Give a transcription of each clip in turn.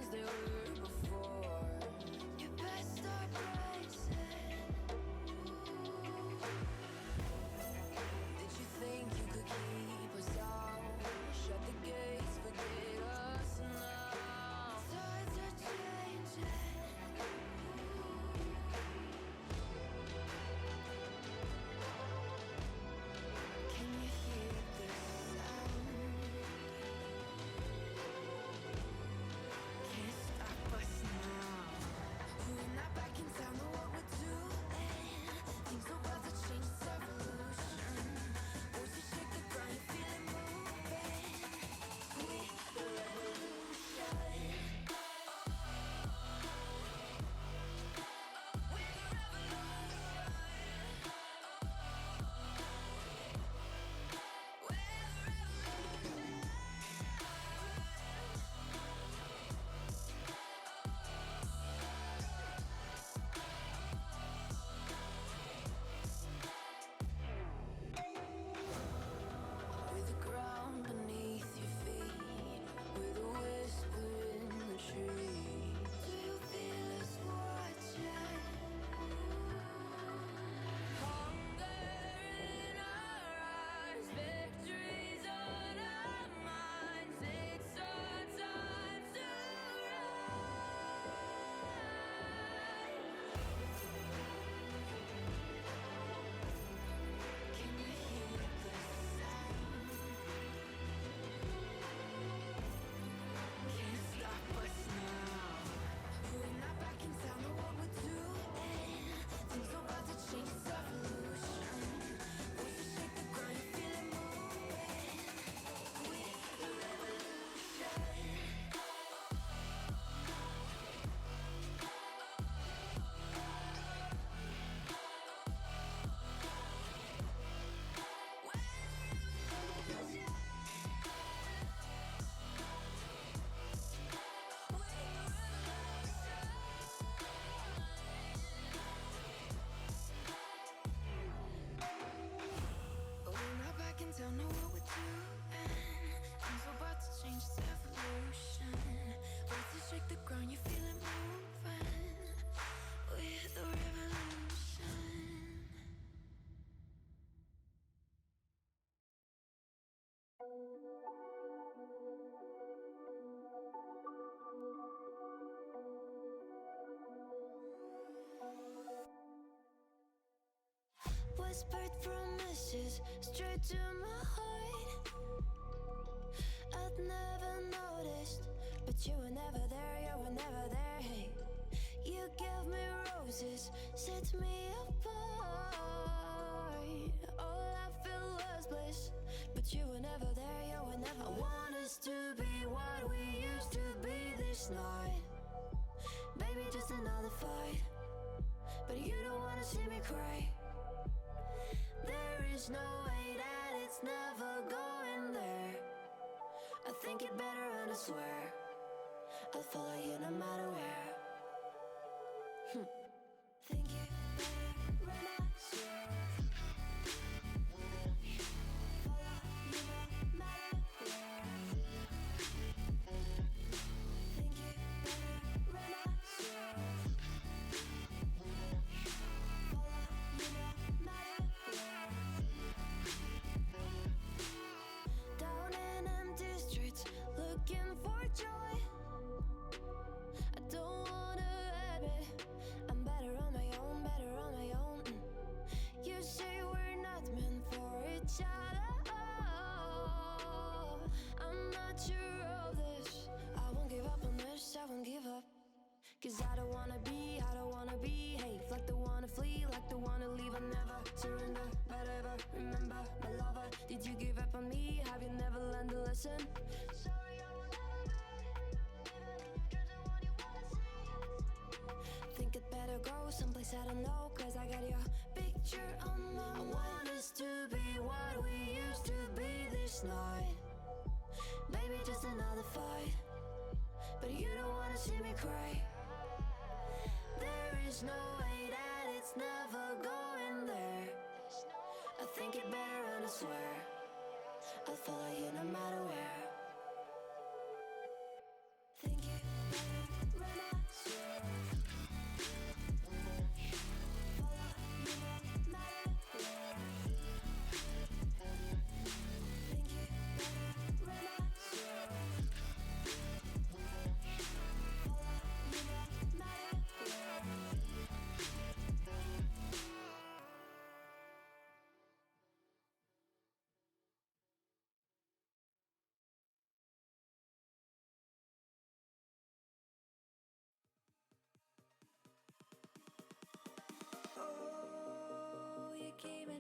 as they were before. You best start bracing. Did you think you could keep us out? Shut the gates, forget us now. Tides are changing. Can you hear the sound? Can't stop us now. We're not back in town, know what we're doing. Things are about to change, it's evolution. Voices shake the ground, you feel it moving. We're the revolution. We're the With the ground beneath your feet, with a whisper in the tree. Do you feel us watching? Hunger in our eyes, victories on our minds. It's our time to rise. Can you hear the sound? Can't stop us now. We're not back in town, know what we're doing. Things are about to change, it's evolution. Voices shake the ground, you feel it moving. We're the revolution. We're not back in town, know what we're doing. Things are about to change, it's evolution. Voices shake the ground, you feel it moving. We're the revolution. Whispered promises straight to my heart. I'd never noticed, but you were never there, you were never there. Hey, you gave me roses, set me apart. All I feel was bliss, but you were never there, you were never there. I want us to be what we used to be this night. Baby, just another fight, but you don't wanna see me cry. There is no way that it's never going there. I think it better and I swear I'll follow you no matter where. Think it better and I swear follow you no matter where. Think it better and I swear follow you no matter where. Down in empty streets, looking for joy. I don't wanna admit I'm better on my own, better on my own. You say we're not meant for each other. I'm not sure of this. I won't give up on this, I won't give up. Cause I don't wanna behave like the wanna flee, like the wanna leave. I'll never surrender, but ever remember my lover. Did you give up on me? Have you never learned a lesson? Sorry, I will never be. Even in your dreams, the one you wanna see. Think it better go someplace I don't know, cause I got your picture on my mind. I want us to be what we used to be this night. Baby, just another fight, but you don't wanna see me cry. There is no way that it's never going there. I think it better and I swear I'll follow you no matter where. Think it better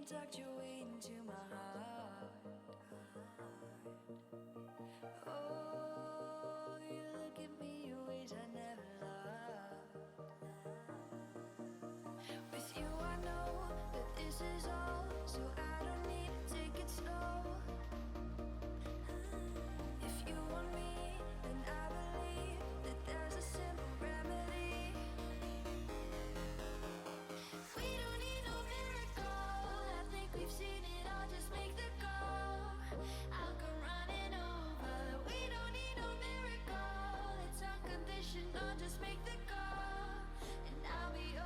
tucked your way into my heart. Oh, you look at me in ways I never loved. With you I know that this is all, so I don't need to take it slow. If you want me, then I believe that there's a simple remedy. We don't need no miracle, I think we've seen it all, just make the call. I'll come running over. We don't need no miracle, it's unconditional, just make the call, and I'll be yours.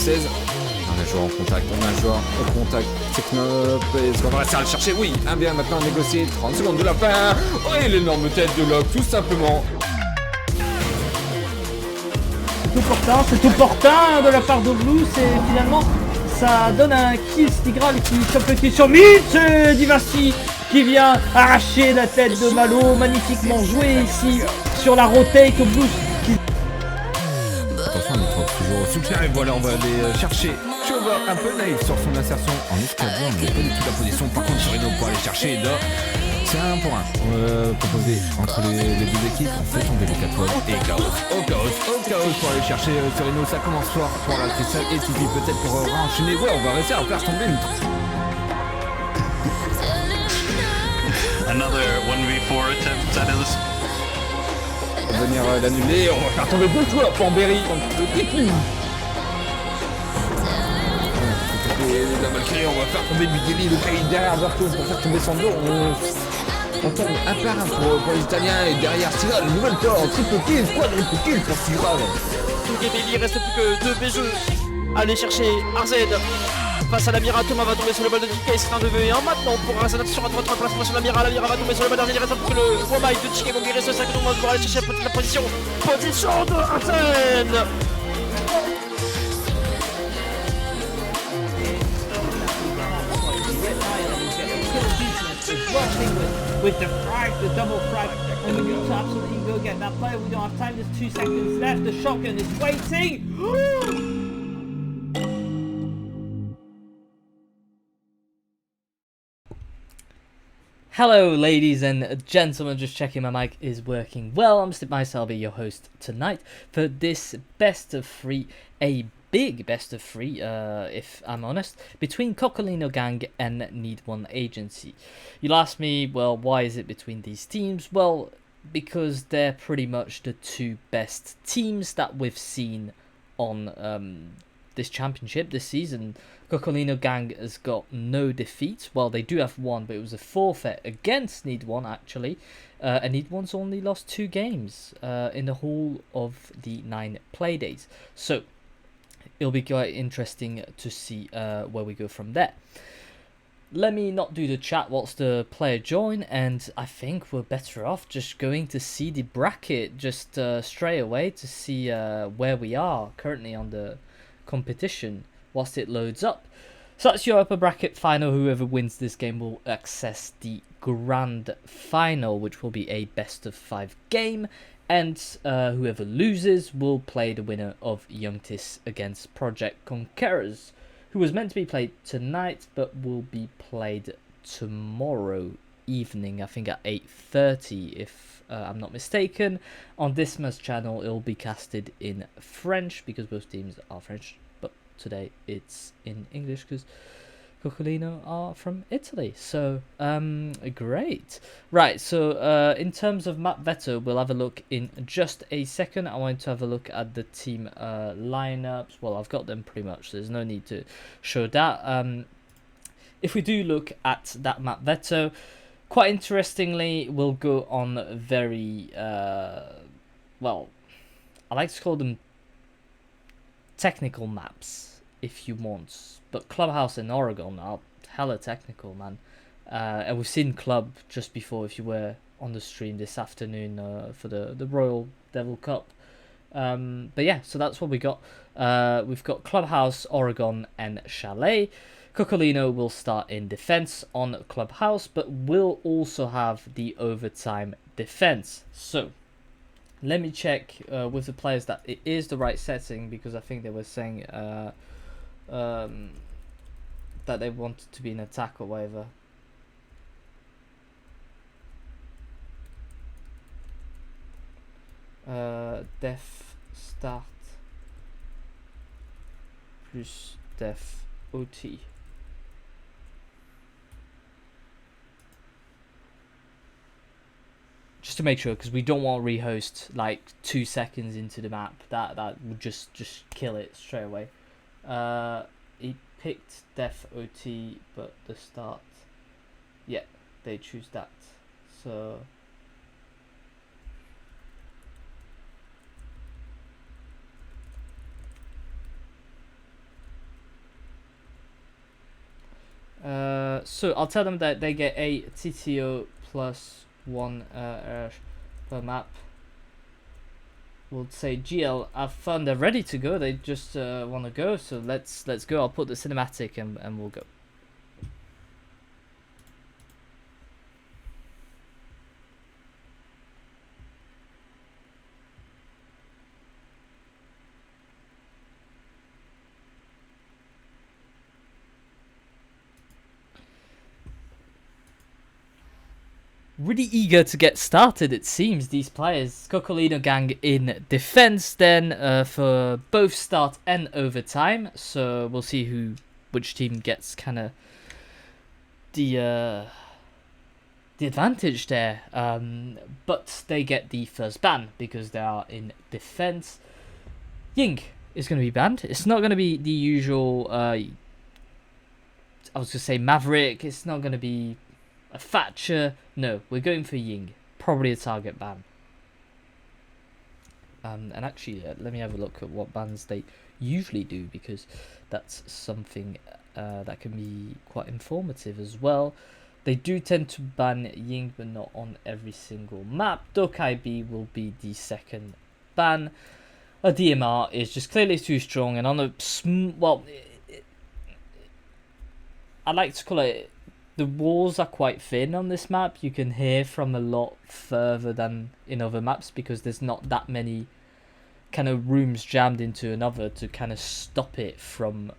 16. On a un joueur en contact, on a un joueur en contact. Technop, est-ce qu'on va réussir à le chercher? Oui, un bien maintenant négocié. 30 secondes de la fin. Oh, et l'énorme tête de Locke, tout simplement. C'est tout portant de la part de Blues et finalement ça donne un kill Stigral qui chope le kill sur Mitch Divasi qui vient arracher la tête de Malo, magnifiquement joué ici sur la rotate Blues. Attention, on est toujours au soutien et voilà, on va aller chercher Chova un peu naïf sur son insertion en escadron, mais pas du tout la position. Par contre, Sorino pour aller chercher Eda. C'est un pour un proposé entre les deux équipes. On fait tomber les 4 points. Et chaos pour aller chercher Sorino. Ça commence fort pour la cristal et Tipeee peut-être pour enchaîner. Ouais, on va réussir à faire tomber une. Another 1v4 attempt, that is. On va venir l'annuler. On va faire tomber deux joueurs pour Berry contre le Tipeee. La Valkyrie, on va faire tomber Bigeli, le pays derrière Berto pour faire tomber son dos. On tombe un par un pour les Italiens et derrière Stigral, une nouvelle tour, triple kill, quadruple kill pour Stigral. Il reste plus que 2 BG. Allez chercher RZ face à l'Amira. Thomas va tomber sur le bal de Chica. Il sera un 2v1 maintenant pour RZ sur un 3 place sur l'Amira. L'Amira va tomber sur le bal d'RZ. Il reste plus que le Womai de Chica. Il reste 5 secondes pour aller chercher la position. Position de RZ. Rushing with the frag, the double frag, and we need to absolutely go get that player. We don't have time, there's 2 seconds left, the shotgun is waiting. Hello ladies and gentlemen, just checking my mic is working well. I'm Steve Mice, I'll be your host tonight for this best of 3, a big best of 3, if I'm honest, between Coccolino Gang and NeedOne Agency. You'll ask me, well, why is it between these teams? Well, because they're pretty much the 2 best teams that we've seen on this championship this season. Coccolino Gang has got no defeat. Well, they do have one, but it was a forfeit against NeedOne actually. And NeedOne's only lost 2 games in the whole of the 9 play days. So it'll be quite interesting to see where we go from there. Let me not do the chat whilst the player join, and I think we're better off just going to see the bracket just straight away to see where we are currently on the competition whilst it loads up. So that's your upper bracket final. Whoever wins this game will access the grand final, which will be a best of 5 game. And whoever loses will play the winner of Youngtis against Project Conquerors, who was meant to be played tonight but will be played tomorrow evening, I think at 8:30 if I'm not mistaken. On Dismas channel it will be casted in French because both teams are French, but today it's in English because Coccolino are from Italy. So great. Right, so in terms of map veto, we'll have a look in just a second. I want to have a look at the team lineups. Well, I've got them pretty much, so there's no need to show that. If we do look at that map veto, quite interestingly, we'll go on very well, I like to call them technical maps if you want. But Clubhouse in Oregon are hella technical, man. And we've seen Club just before, if you were on the stream this afternoon for the Royal Devil Cup. But yeah, so that's what we got. We've got Clubhouse, Oregon, and Chalet. Coccolino will start in defense on Clubhouse, but will also have the overtime defense. So let me check with the players that it is the right setting, because I think they were saying that they wanted to be in attack or whatever. Def start plus def OT. Just to make sure, because we don't want to rehost like 2 seconds into the map. That would just kill it straight away. He picked def OT, but the start, yeah, they choose that. So So I'll tell them that they get a TTO plus 1 per map. We'll say GL have fun. They're ready to go. They just want to go. So let's go. I'll put the cinematic and we'll go. Really eager to get started, it seems, these players. Coccolino gang in defense then for both start and overtime. So we'll see which team gets kind of the advantage there. But they get the first ban because they are in defense. Ying is going to be banned. It's not going to be the usual, I was going to say Maverick. It's not going to be a Thatcher. No, we're going for Ying. Probably a target ban. And actually, let me have a look at what bans they usually do, because that's something that can be quite informative as well. They do tend to ban Ying, but not on every single map. Dokai B will be the second ban. A DMR is just clearly too strong, and on a I like to call it, the walls are quite thin on this map. You can hear from a lot further than in other maps because there's not that many kind of rooms jammed into another to kind of stop it from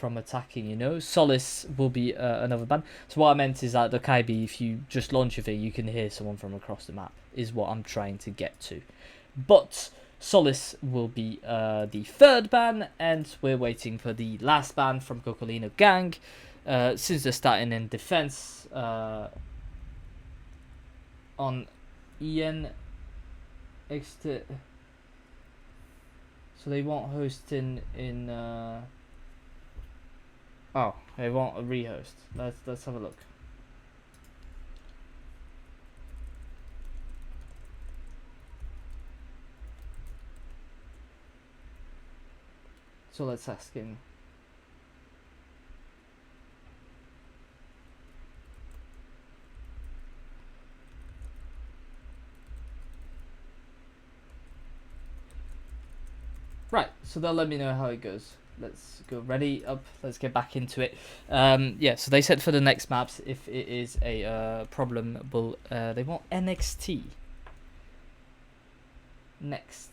attacking, you know. Solace will be another ban. So what I meant is that the Kaibi, if you just launch a thing, you can hear someone from across the map, is what I'm trying to get to. But Solace will be the third ban, and we're waiting for the last ban from Coccolino gang. Since they're starting in defense on EN exit, so they won't host in oh, they want a rehost. Let's have a look. So let's ask him. Right, so they'll let me know how it goes. Let's go. Ready, up, let's get back into it. Yeah, so they said for the next maps, if it is a problem, they want NXT. Next.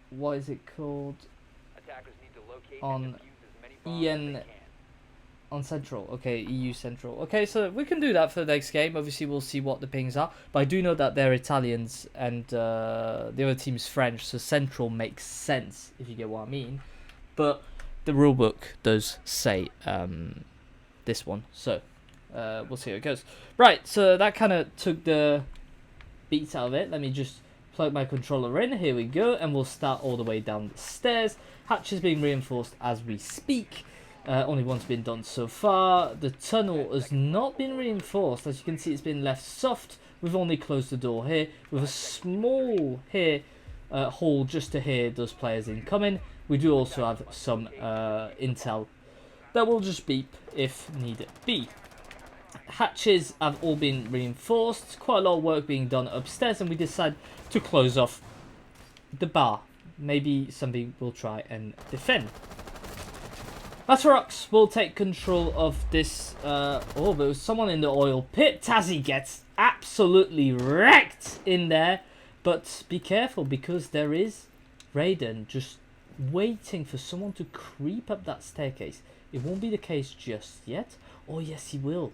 What is it called? On EN... On Central. Okay, EU Central. Okay, so we can do that for the next game. Obviously, we'll see what the pings are. But I do know that they're Italians and the other team's French, so Central makes sense, if you get what I mean. But the rulebook does say this one. So we'll see how it goes. Right, so that kind of took the beats out of it. Let me just plug my controller in. Here we go. And we'll start all the way down the stairs. Hatch is being reinforced as we speak. Only one's been done so far. The tunnel has not been reinforced. As you can see, it's been left soft. We've only closed the door here with a small here hole just to hear those players incoming. We do also have some intel that will just beep if need be. Hatches have all been reinforced. Quite a lot of work being done upstairs, and we decide to close off the bar. Maybe somebody will try and defend. Matrox will take control of this. Oh, there was someone in the oil pit. Tazzy gets absolutely wrecked in there. But be careful, because there is Raiden just waiting for someone to creep up that staircase. It won't be the case just yet. Oh, yes, he will.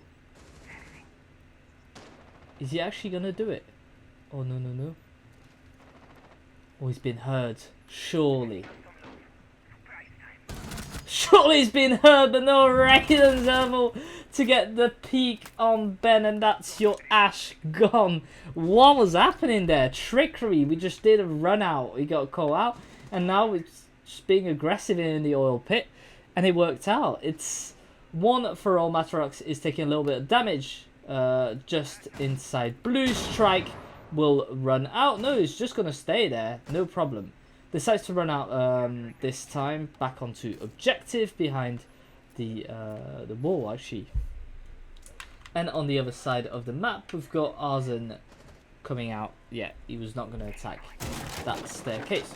Is he actually going to do it? Oh, no, no, no. Oh, he's been heard. Surely. Surely he's been heard, but no, Raiden's able to get the peak on Ben, and that's your Ash gone. What was happening there? Trickery. We just did a run out. We got a call out, and now it's just being aggressive in the oil pit, and it worked out. It's one for all. Matrox is taking a little bit of damage just inside. Blue Strike will run out. No, he's just going to stay there. No problem. decides to run out this time back onto objective behind the wall actually. And on the other side of the map, we've got Arzen coming out. Yeah, he was not going to attack that staircase.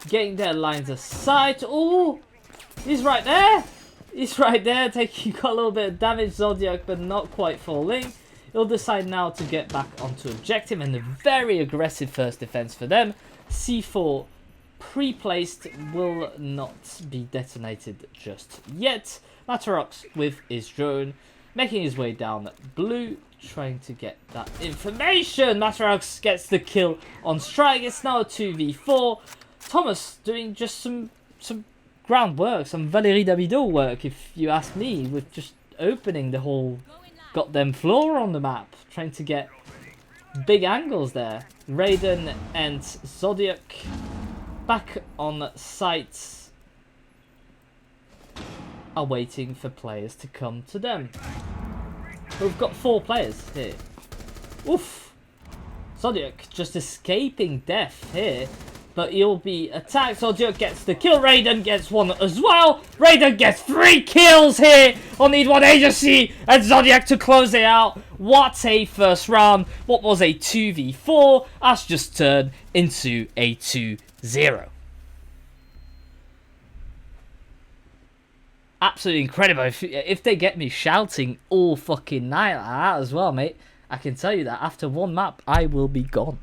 Getting their lines of sight. Oh, he's right there. He's right there. Taking got a little bit of damage, Zodiac, but not quite falling. He'll decide now to get back onto objective, and a very aggressive first defense for them. C4 pre-placed, will not be detonated just yet. Matarox with his drone, making his way down blue, trying to get that information. Matarox gets the kill on strike. It's now a 2v4. Thomas doing just some groundwork, some Valérie Davido work, if you ask me, with just opening the whole goddamn floor on the map, trying to get big angles there. Raiden and Zodiac back on site are waiting for players to come to them. We've got 4 players here. Oof! Zodiac just escaping death here, but he'll be attacked. Zodiac gets the kill. Raiden gets one as well. Raiden gets 3 kills here on NeedOne Agency, and Zodiac to close it out. What a first round. What was a 2v4 has just turned into a 2-0. Absolutely incredible. If they get me shouting all fucking night like that as well, mate, I can tell you that after one map, I will be gone.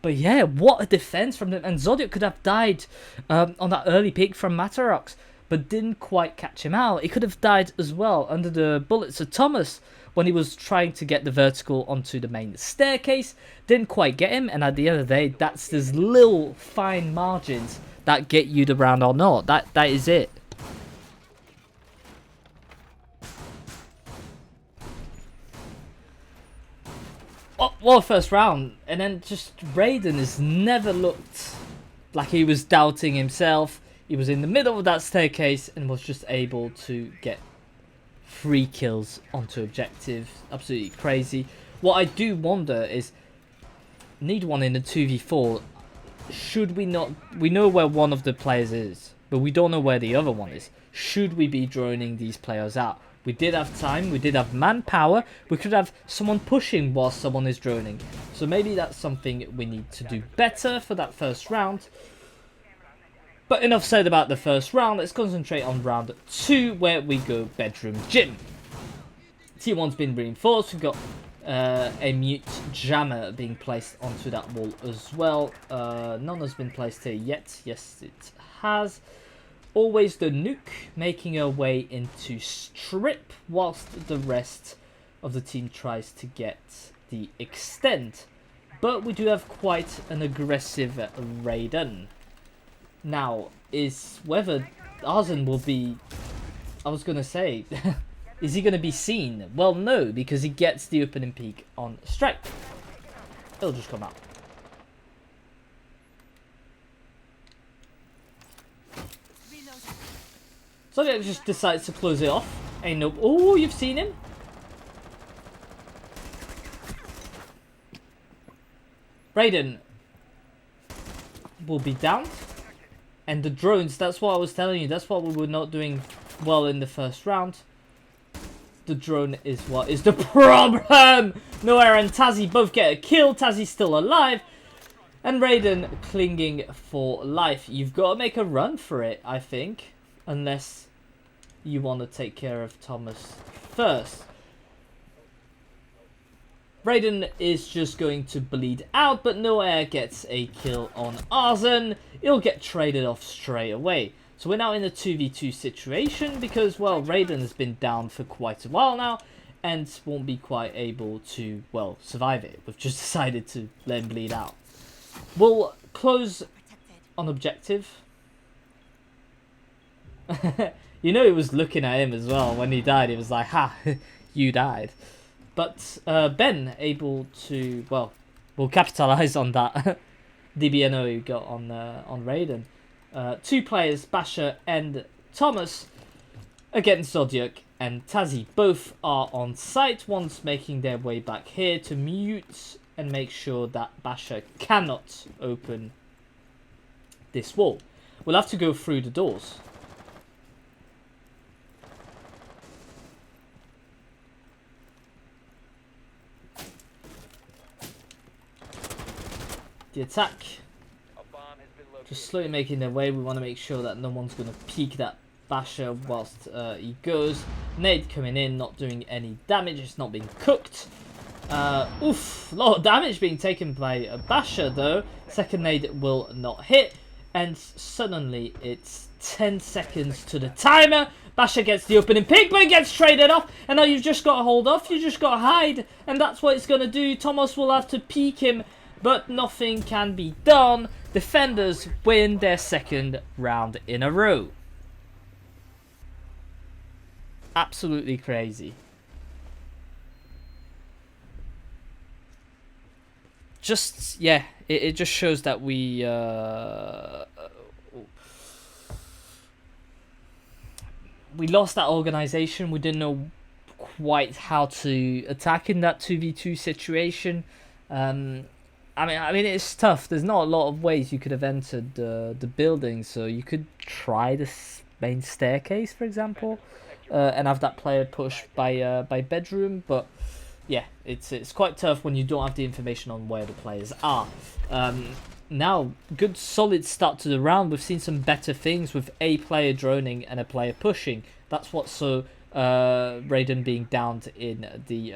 But yeah, what a defense from them. And Zodiac could have died on that early pick from Matarox, but didn't quite catch him out. He could have died as well under the bullets of Thomas when he was trying to get the vertical onto the main staircase. Didn't quite get him, and at the end of the day, that's these little fine margins that get you the round or not. That is it. Well, first round, and then just Raiden has never looked like he was doubting himself. He was in the middle of that staircase and was just able to get 3 kills onto objective. Absolutely crazy. What I do wonder is, NeedOne in the 2v4, should we not... We know where one of the players is, but we don't know where the other one is. Should we be droning these players out? We did have time, we did have manpower, we could have someone pushing while someone is droning. So maybe that's something we need to do better for that first round. But enough said about the first round, let's concentrate on round 2, where we go bedroom gym. T1's been reinforced, we've got a mute jammer being placed onto that wall as well. None has been placed here yet, yes it has. Always the nuke making her way into strip, whilst the rest of the team tries to get the extend. But we do have quite an aggressive Raiden. Now, is whether Arzen will be... I was going to say, is he going to be seen? Well, no, because he gets the opening peak on strike. It'll just come out. So it just decides to close it off. Ain't no... Oh, you've seen him? Raiden will be downed. And the drones, that's what I was telling you. That's what we were not doing well in the first round. The drone is what is the problem. Noah and Tazzy both get a kill. Tazzy's still alive. And Raiden clinging for life. You've got to make a run for it, I think. Unless you want to take care of Thomas first. Raiden is just going to bleed out, but Noah gets a kill on Arzen. He'll get traded off straight away. So we're now in a 2v2 situation because, well, Raiden has been down for quite a while now and won't be quite able to, well, survive it. We've just decided to let him bleed out. We'll close on objective. You know, he was looking at him as well when he died. He was like, ha, you died. But Ben able to, well, will capitalize on that DBNO he got on Raiden. 2 players, Basher and Thomas, against Zodiac and Tazzy. Both are on site. One's making their way back here to mute and make sure that Basher cannot open this wall. We'll have to go through the doors. The attack, just slowly making their way. We want to make sure that no one's going to peek that basher whilst he goes. Nade coming in, not doing any damage. It's not being cooked. Oof, a lot of damage being taken by a basher though. Second nade will not hit. And suddenly it's 10 seconds to the timer. Basher gets the opening pick, but it gets traded off. And now you've just got to hold off. You just got to hide. And that's what it's going to do. Thomas will have to peek him, but nothing can be done. Defenders win their second round in a row. Absolutely crazy. Just, yeah, it just shows that we lost that organization. We didn't know quite how to attack in that 2v2 situation. I mean, it's tough. There's not a lot of ways you could have entered the building. So you could try the main staircase, for example, and have that player push by bedroom. But yeah, it's quite tough when you don't have the information on where the players are. Now, good solid start to the round. We've seen some better things with a player droning and a player pushing. That's what saw Raiden being downed in the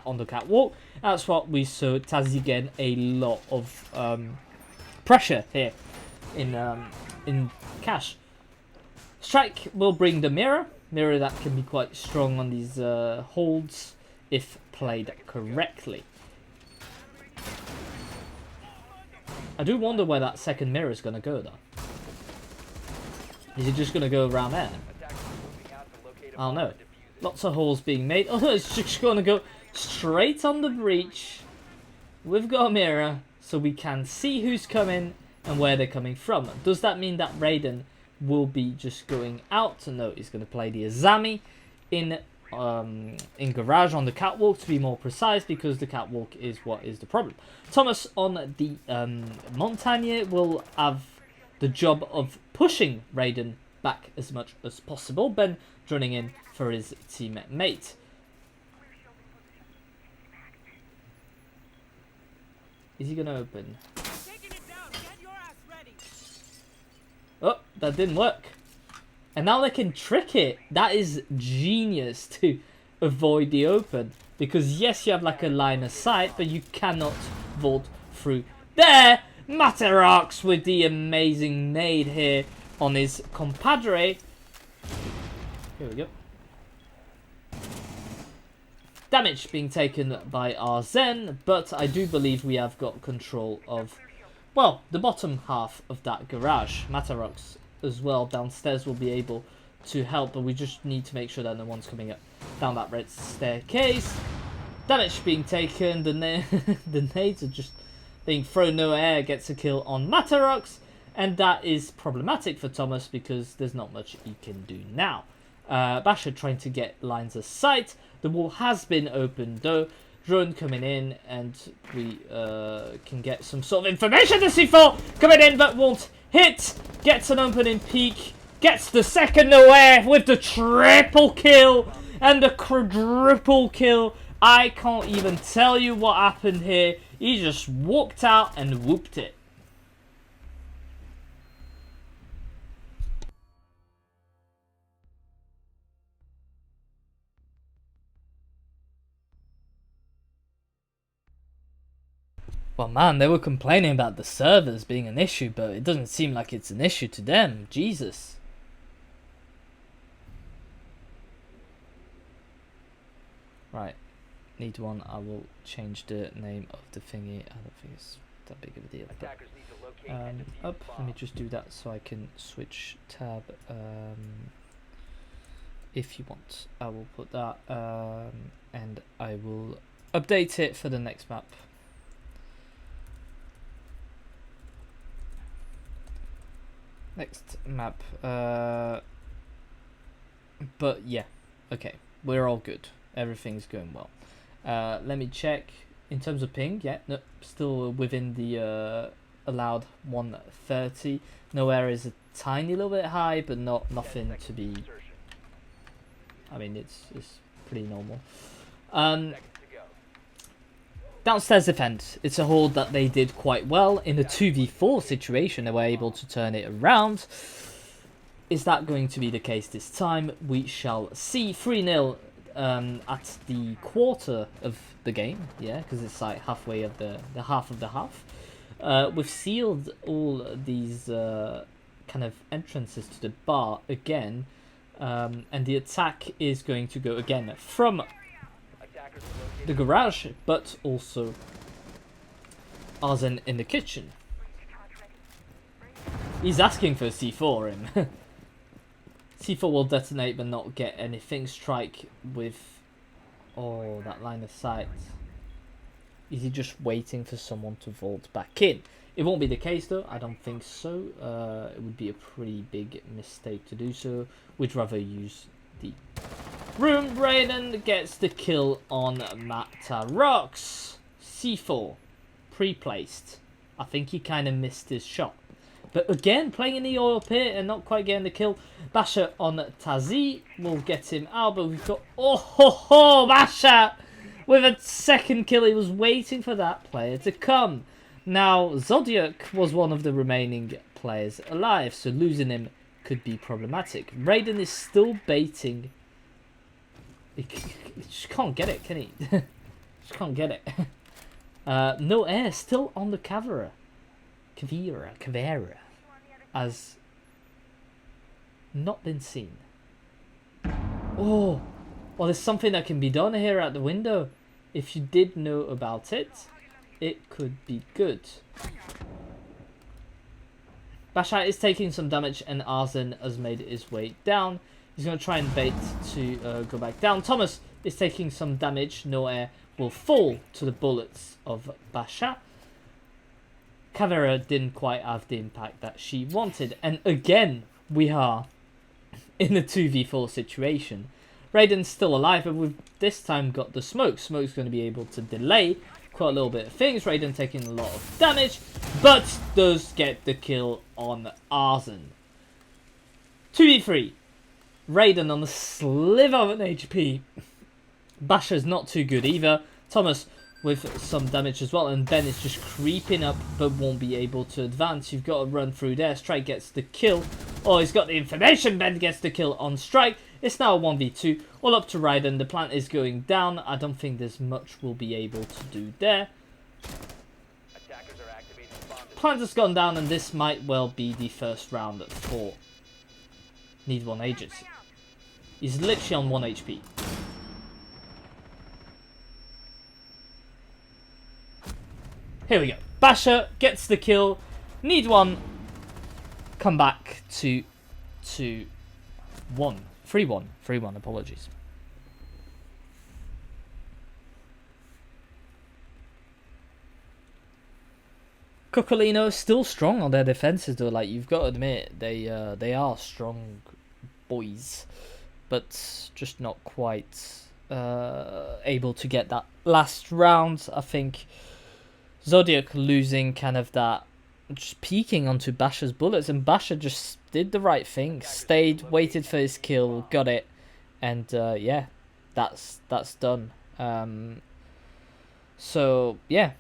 on the catwalk. That's what we saw Tazzy getting a lot of pressure here in Cash. Strike will bring the mirror that can be quite strong on these holds if played correctly. I do wonder where that second mirror is going to go though. Is it just going to go around there? I don't know. Lots of holes being made. Oh, it's just going to go straight on the breach. We've got a mirror so we can see who's coming and where they're coming from. Does that mean that Raiden will be just going out? No, he's going to play the Azami in garage on the catwalk, to be more precise, because the catwalk is what is the problem. Thomas on the Montagne will have the job of pushing Raiden back as much as possible. Ben running in for his teammate. Is he gonna open? Oh, that didn't work. And now they can trick it. That is genius to avoid the open. Because yes, you have like a line of sight, but you cannot vault through there. Materox with the amazing nade here on his compadre. Here we go. Damage being taken by our Zen, but I do believe we have got control of, well, the bottom half of that garage. Materox as well downstairs will be able to help, but we just need to make sure that no one's coming up down that red staircase. Damage being taken. The nades are just being thrown no air. Gets a kill on Materox, and that is problematic for Thomas because there's not much he can do now. Basher trying to get lines of sight. The wall has been opened though. Drone coming in, and we can get some sort of information. The C4 coming in, but won't hit. Gets an opening peek. Gets the second away with the triple kill and the quadruple kill. I can't even tell you what happened here. He just walked out and whooped it. Well, man, they were complaining about the servers being an issue, but it doesn't seem like it's an issue to them. Jesus. Right. NeedOne. I will change the name of the thingy. I don't think it's that big of a deal. But, up. Let me just do that so I can switch tab. If you want, I will put that. And I will update it for the next map. Next map, but yeah, okay, we're all good. Everything's going well. Let me check in terms of ping. Yeah, no, still within the allowed 130. Nowhere is a tiny little bit high, but nothing to be. I mean, it's pretty normal. Downstairs defense. It's a hold that they did quite well in a 2v4 situation. They were able to turn it around. Is that going to be the case this time? We shall see. 3-0 at the quarter of the game. Yeah, because it's like halfway of the half of the half. We've sealed all these kind of entrances to the bar again. And the attack is going to go again from the garage, but also Arzen in the kitchen. He's asking for C4 him. C4 will detonate but not get anything. Strike with... Oh, that line of sight. Is he just waiting for someone to vault back in? It won't be the case though, I don't think so. It would be a pretty big mistake to do so. We'd rather use the room. Raiden gets the kill on Matarox. C4. Pre-placed. I think he kind of missed his shot. But again, playing in the oil pit and not quite getting the kill. Basha on Tazi will get him out, but we've got... Oh ho ho! Basha! With a second kill, he was waiting for that player to come. Now, Zodiac was one of the remaining players alive, so losing him could be problematic. Raiden is still baiting. He just can't get it, can he? Just can't get it. No air, still on the Cavera. Cavera. Has not been seen. Oh, well, there's something that can be done here at the window. If you did know about it, it could be good. Basha is taking some damage and Arzen has made his way down. He's going to try and bait to go back down. Thomas is taking some damage. No air will fall to the bullets of Basha. Cavera didn't quite have the impact that she wanted. And again, we are in a 2v4 situation. Raiden's still alive, but we've this time got the smoke. Smoke's going to be able to delay quite a little bit of things. Raiden taking a lot of damage, but does get the kill on Arzen. 2v3. Raiden on the sliver of an HP. Basha's not too good either. Thomas with some damage as well, and Ben is just creeping up but won't be able to advance. You've got to run through there. Strike gets the kill. Oh, he's got the information. Ben gets the kill on Strike. It's now a 1v2. All up to Raiden. The plant is going down. I don't think there's much we'll be able to do there. Plant has gone down, and this might well be the first round for NeedOne Agency. He's literally on 1 HP. Here we go. Basha gets the kill. NeedOne come back to 2-1. 3-1. 3-1, apologies. Coccolino still strong on their defenses though. Like, you've got to admit, they are strong boys, but just not quite able to get that last round. I think Zodiac losing kind of that, just peeking onto Basha's bullets, and Basha just did the right thing, stayed, waited for his kill, got it, and yeah, that's done. So yeah,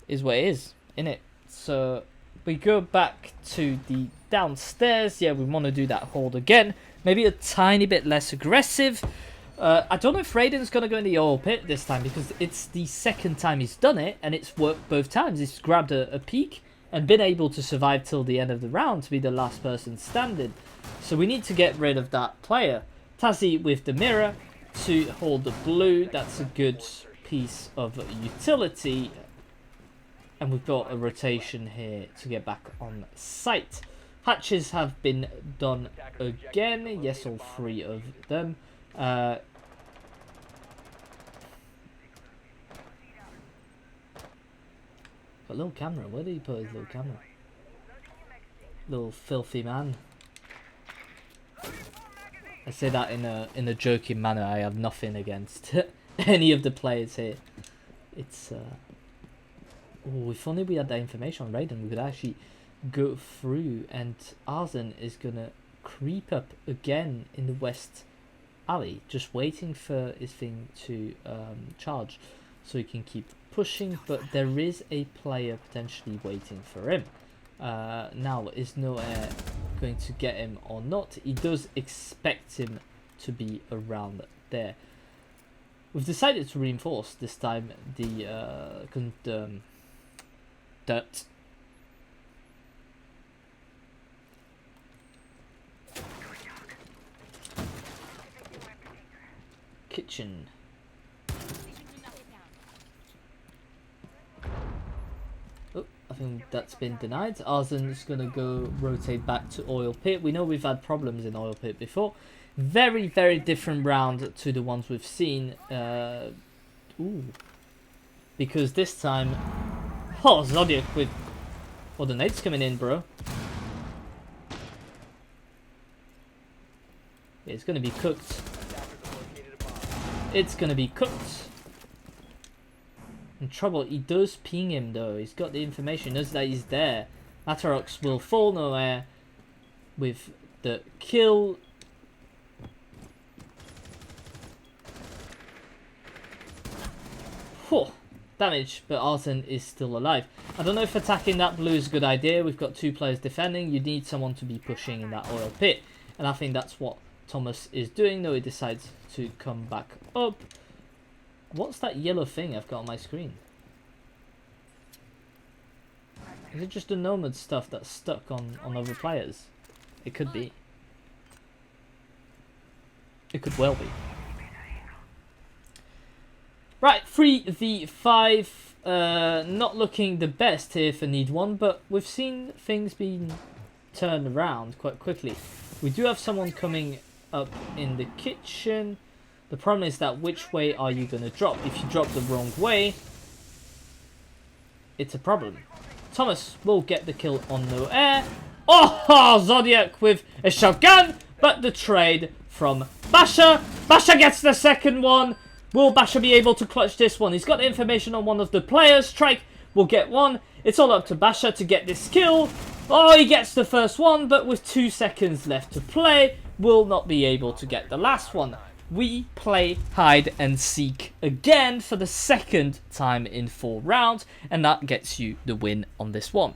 is what it is, innit? So we go back to the downstairs. Yeah, we want to do that hold again, maybe a tiny bit less aggressive. I don't know if Raiden's going to go in the oil pit this time, because it's the second time he's done it, and it's worked both times. He's grabbed a peek and been able to survive till the end of the round to be the last person standing. So we need to get rid of that player. Tazi with the mirror to hold the blue. That's a good piece of utility. And we've got a rotation here to get back on site. Hatches have been done again. Yes, all 3 of them. A little camera. Where did he put his little camera? Little filthy man. I say that in a joking manner. I have nothing against any of the players here. It's Oh, if only we had that information on Raiden, we could actually go through, and Arzen is gonna creep up again in the west alley, just waiting for his thing to charge so he can keep pushing, but there is a player potentially waiting for him. Now, is No Air going to get him or not? He does expect him to be around there. We've decided to reinforce this time the dirt. Kitchen. Oh, I think that's been denied. Arzen's gonna go rotate back to oil pit. We know we've had problems in oil pit before. Very, very different round to the ones we've seen. Ooh. Because this time... Oh, Zodiac with... Oh, the nades coming in, bro. It's gonna be cooked. It's gonna be cooked. In trouble, he does ping him though. He's got the information, knows that he's there. Atarox will fall No Air with the kill. Whew, damage, but Arzen is still alive. I don't know if attacking that blue is a good idea. We've got 2 players defending. You need someone to be pushing in that oil pit. And I think that's what Thomas is doing, though he decides to come back up. What's that yellow thing I've got on my screen? Is it just the nomad stuff that's stuck on other players? It could be. It could well be. Right, 3v5. Not looking the best here for NeedOne, but we've seen things being turned around quite quickly. We do have someone coming up in the kitchen. The problem is that which way are you going to drop? If you drop the wrong way, it's a problem. Thomas will get the kill on No Air. Oh, Zodiac with a shotgun, but the trade from Basha. Basha gets the second one. Will Basha be able to clutch this one? He's got the information on one of the players. Strike will get one. It's all up to Basha to get this kill. Oh, he gets the first one, but with 2 seconds left to play, will not be able to get the last one. We play hide and seek again for the second time in 4 rounds, and that gets you the win on this one.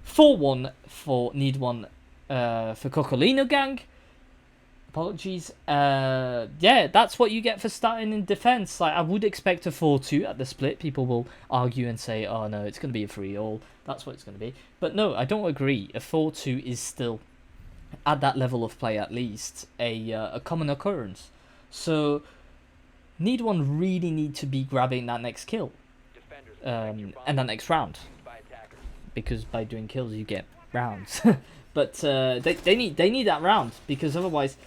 4-1 for NeedOne for Coccolino gang. Apologies. Yeah, that's what you get for starting in defense. Like, I would expect a 4-2 at the split. People will argue and say, oh no, it's going to be a 3-all. That's what it's going to be. But no, I don't agree. A 4-2 is still, at that level of play at least, a common occurrence. So NeedOne really need to be grabbing that next kill and that next round, because by doing kills you get rounds. But they need that round, because otherwise,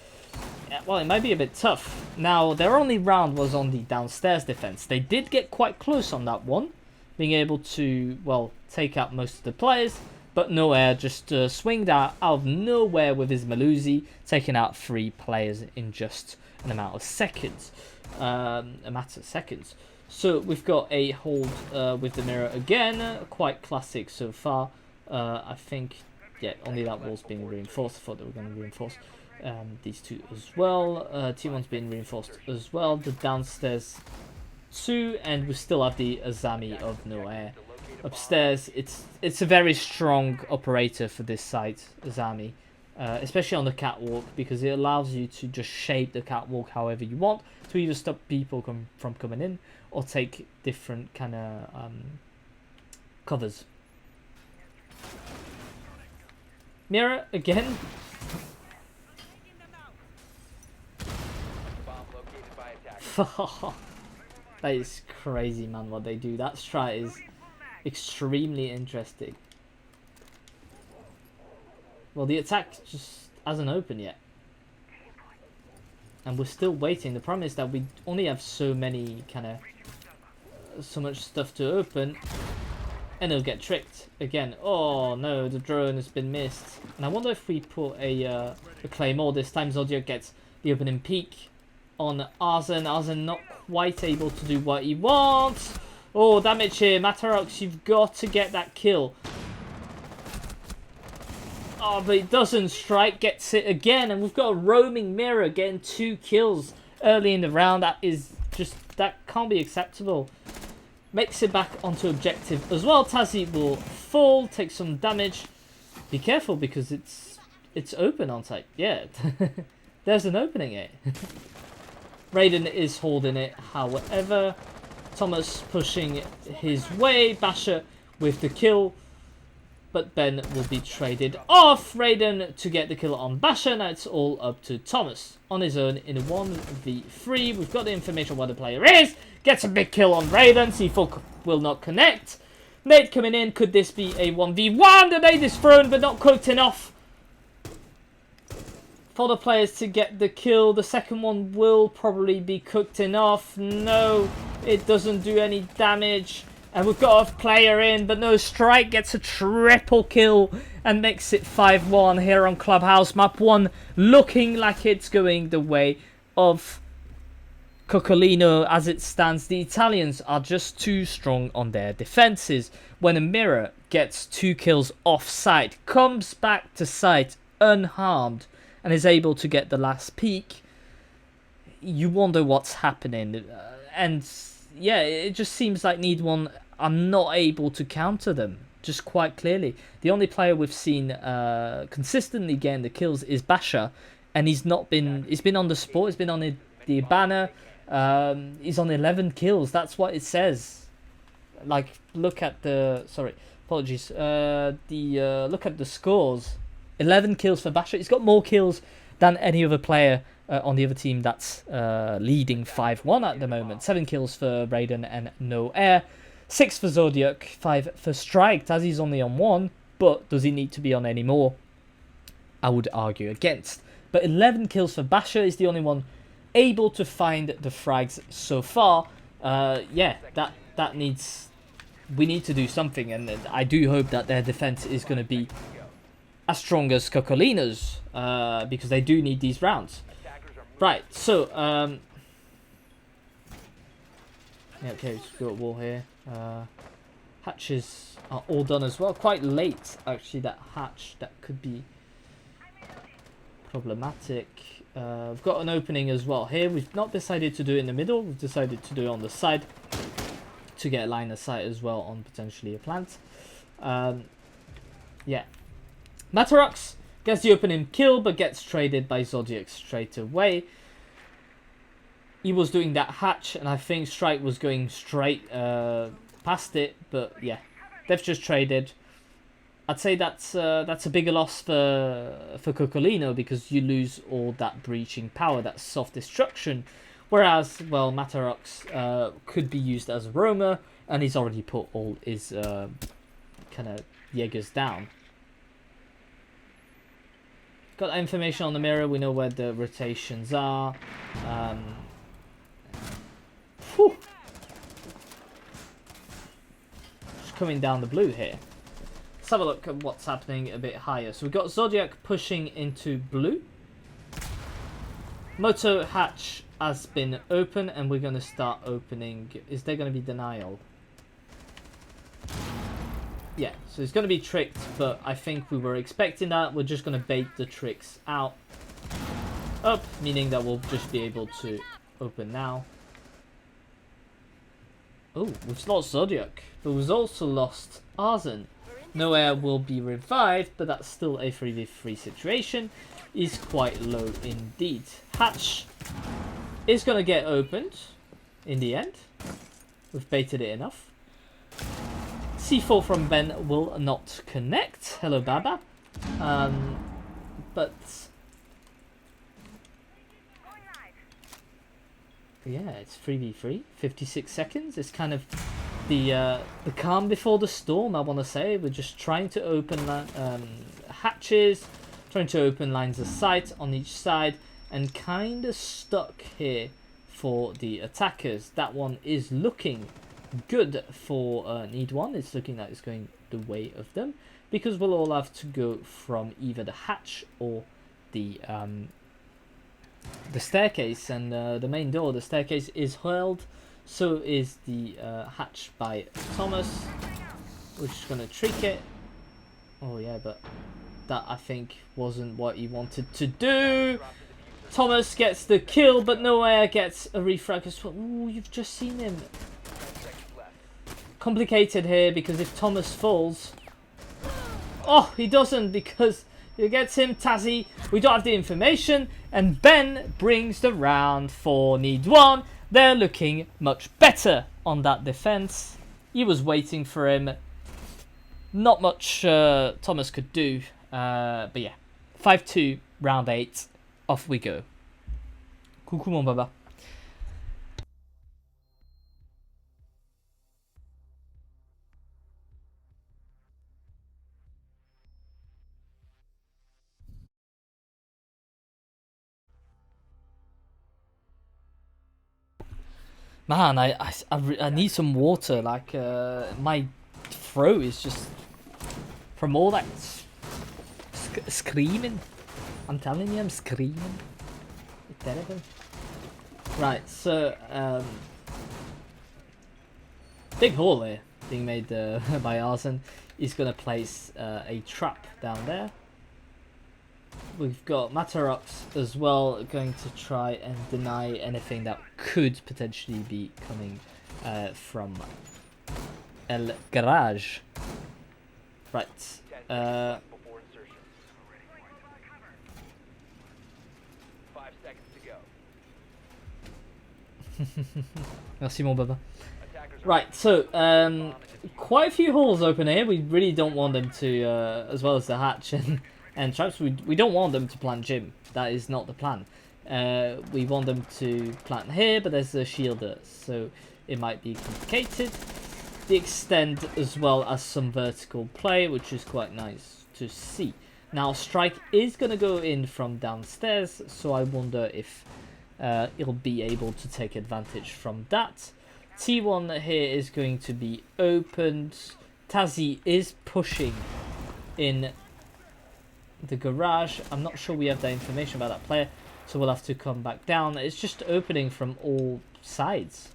well, it might be a bit tough. Now, their only round was on the downstairs defense. They did get quite close on that one, being able to, well, take out most of the players, but No Air just swinged out of nowhere with his Malusi, taking out 3 players in just an amount of seconds. A matter of seconds. So we've got a hold with the mirror again, quite classic so far. I think, yeah, only that wall's being reinforced. I thought they were going to reinforce these 2 as well. T1's being reinforced as well. The downstairs 2, and we still have the Azami of No Air. Upstairs, it's a very strong operator for this site, Azami, especially on the catwalk, because it allows you to just shape the catwalk however you want to either stop people from coming in or take different kind of covers. Mirror again. That is crazy, man, what they do. That strat is extremely interesting. Well, the attack just hasn't opened yet, and we're still waiting. The problem is that we only have so much stuff to open, and it'll get tricked again. Oh no, the drone has been missed. And I wonder if we put a claymore this time. Zodiac gets the opening peak on Arzen. Arzen not quite able to do what he wants. Oh, damage here. Matarox, you've got to get that kill. Oh, but it doesn't. Strike gets it again. And we've got a roaming mirror getting 2 kills early in the round. That is just... that can't be acceptable. Makes it back onto objective as well. Tazzy will fall, take some damage. Be careful because it's open on site. Yeah, there's an opening here. Raiden is holding it, however. Thomas pushing his way. Basher with the kill. But Ben will be traded off. Raiden to get the kill on Basher. Now it's all up to Thomas on his own in a 1v3. We've got the information on what the player is. Gets a big kill on Raiden. C4 will not connect. Nade coming in. Could this be a 1v1? The nade is thrown but not cooked enough for the players to get the kill. The second one will probably be cooked enough. No, it doesn't do any damage. And we've got a player in, but no, Strike gets a triple kill and makes it 5-1 here on Clubhouse. Map 1 looking like it's going the way of Coccolino as it stands. The Italians are just too strong on their defenses. When a mirror gets 2 kills off site, comes back to site unharmed, and is able to get the last peak, you wonder what's happening. And yeah, it just seems like NeedOne are not able to counter them, just quite clearly. The only player we've seen consistently getting the kills is Basher, and he's been on the sport, he's been on the banner, he's on 11 kills, that's what it says. Like, look at the, sorry, apologies, look at the scores. 11 kills for Basher. He's got more kills than any other player on the other team that's leading 5-1 at the moment. 7 kills for Raiden and no air. 6 for Zodiac, 5 for Strike, as he's only on 1, but does he need to be on any more? I would argue against. But 11 kills for Basher is the only one able to find the frags so far. Yeah, that needs... we need to do something, and I do hope that their defense is going to be as strong as Coccolino's, because they do need these rounds. Right, so, yeah, okay, we've got a wall here. Hatches are all done as well. Quite late, actually, that hatch. That could be problematic. We've got an opening as well here. We've not decided to do it in the middle. We've decided to do it on the side to get a line of sight as well on potentially a plant. Yeah. Matarox gets the opening kill, but gets traded by Zodiac straight away. He was doing that hatch, and I think Strike was going straight past it, but yeah, they've just traded. I'd say that's a bigger loss for Coccolino, because you lose all that breaching power, that soft destruction, whereas, well, Matarox could be used as a roamer, and he's already put all his kind of Jaegers down. Got that information on the mirror. We know where the rotations are. Whew. Just coming down the blue here. Let's have a look at what's happening a bit higher. So we've got Zodiac pushing into blue. Moto hatch has been open, and we're going to start opening. Is there going to be denial? Yeah, so it's going to be tricked, but I think we were expecting that. We're just going to bait the tricks out. Up, meaning that we'll just be able to open now. Oh, we've lost Zodiac, but we've also lost Arzen. No air will be revived, but that's still a 3v3 situation. Is quite low indeed. Hatch is going to get opened in the end. We've baited it enough. C4 from Ben will not connect. Hello, Baba. But yeah, it's 3v3. 56 seconds. It's kind of the calm before the storm, I want to say. We're just trying to open hatches, trying to open lines of sight on each side, and kind of stuck here for the attackers. That one is looking good for NeedOne. It's looking like it's going the way of them, because we'll all have to go from either the hatch or the staircase, and the main door. The staircase is held So is the hatch by Thomas. We're just gonna trick it. Oh yeah, but that I think wasn't what he wanted to do. Thomas gets the kill, but Nowhere gets a refrag as well. Ooh, you've just seen him. Complicated here because if Thomas falls... Oh, he doesn't because it gets him Tazzy. We don't have the information. And Ben brings the round for NeedOne. They're looking much better on that defense. He was waiting for him. Not much Thomas could do. But yeah, 5-2, round 8. Off we go. Coucou mon baba. Man, I need some water. Like my throat is just from all that screaming. I'm telling you, I'm screaming. It's terrible. Right, so big hole here being made by Arsen. He's gonna place a trap down there. We've got Matarox as well, going to try and deny anything that could potentially be coming from El Garage. Right. Merci mon baba. Right, so quite a few holes open here. We really don't want them to, as well as the hatch and traps. We don't want them to plant Jim. That is not the plan. We want them to plant here, but there's a shielder, so it might be complicated. The extend as well as some vertical play, which is quite nice to see. Now Strike is gonna go in from downstairs, so I wonder if he'll be able to take advantage from that. T1 here is going to be opened. Tazzy is pushing in the garage. I'm not sure we have that information about that player, so we'll have to come back down. It's just opening from all sides.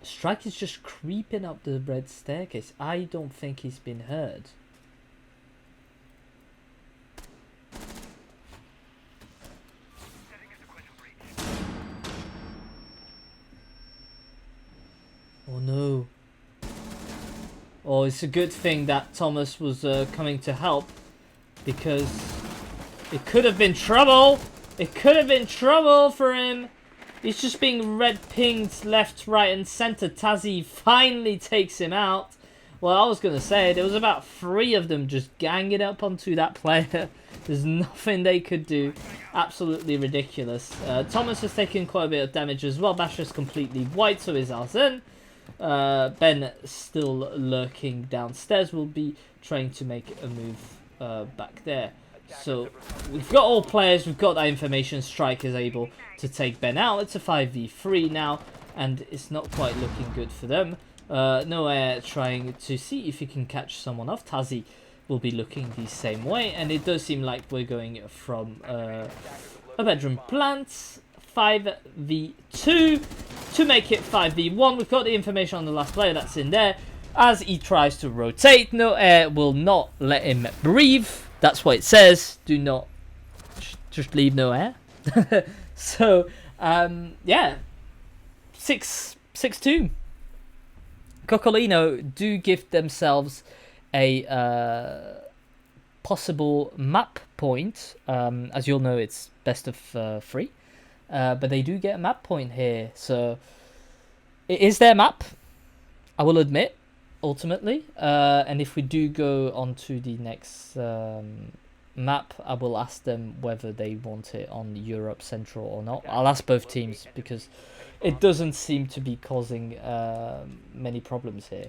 Strike is just creeping up the red staircase. I don't think he's been heard. Oh no. Oh, it's a good thing that Thomas was coming to help, because it could have been trouble. It could have been trouble for him. He's just being red pinged left, right and centre. Tazzy finally takes him out. Well, I was going to say, there was about 3 of them just ganging up onto that player. There's nothing they could do. Absolutely ridiculous. Thomas has taken quite a bit of damage as well. Basher's completely white, so is Arsene. Ben still lurking downstairs. Will be trying to make a move back there. So we've got all players, we've got that information. Strike is able to take Ben out. It's a 5v3 now, and it's not quite looking good for them. Nowhere trying to see if he can catch someone off. Tazzy will be looking the same way, and it does seem like we're going from a bedroom plant. 5v2 to make it 5v1. We've got the information on the last player that's in there. As he tries to rotate, No Air will not let him breathe. That's what it says. Do not just leave No Air. So yeah, 6-2. Coccolino do give themselves a possible map point. As you'll know, it's best of 3. But they do get a map point here, so it is their map, I will admit, ultimately. And if we do go on to the next map, I will ask them whether they want it on Europe Central or not. I'll ask both teams, because it doesn't seem to be causing many problems here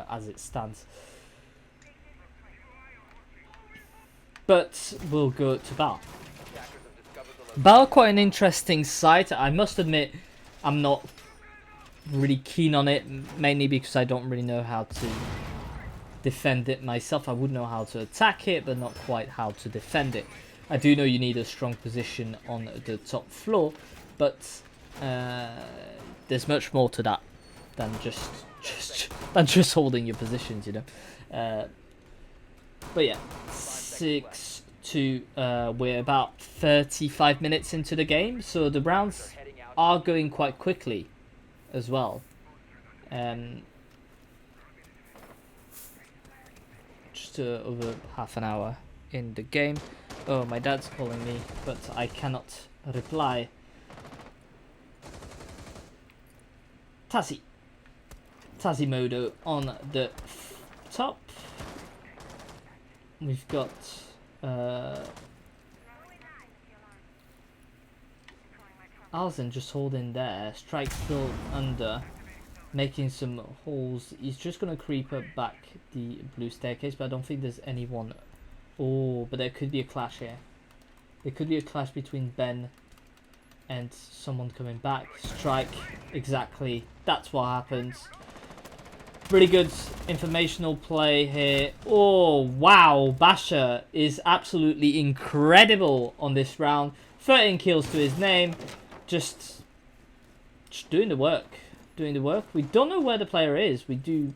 as it stands. But we'll go to Bar. Bar, quite an interesting site. I must admit, I'm not really keen on it, mainly because I don't really know how to defend it myself. I would know how to attack it, but not quite how to defend it. I do know you need a strong position on the top floor, but there's much more to that than just holding your positions, you know. But yeah, 6-2. We're about 35 minutes into the game, so the rounds are going quite quickly as well. Just over half an hour in the game. Oh, my dad's calling me, but I cannot reply. Tazimodo on the top. We've got Alzen just holding there. Strike still under, making some holes. He's just gonna creep up back the blue staircase, but I don't think there's anyone. Oh, but there could be a clash here. There could be a clash between Ben and someone coming back. Strike, exactly. That's what happens. Really good informational play here. Oh, wow. Basher is absolutely incredible on this round. 13 kills to his name. Just doing the work. Doing the work. We don't know where the player is. We do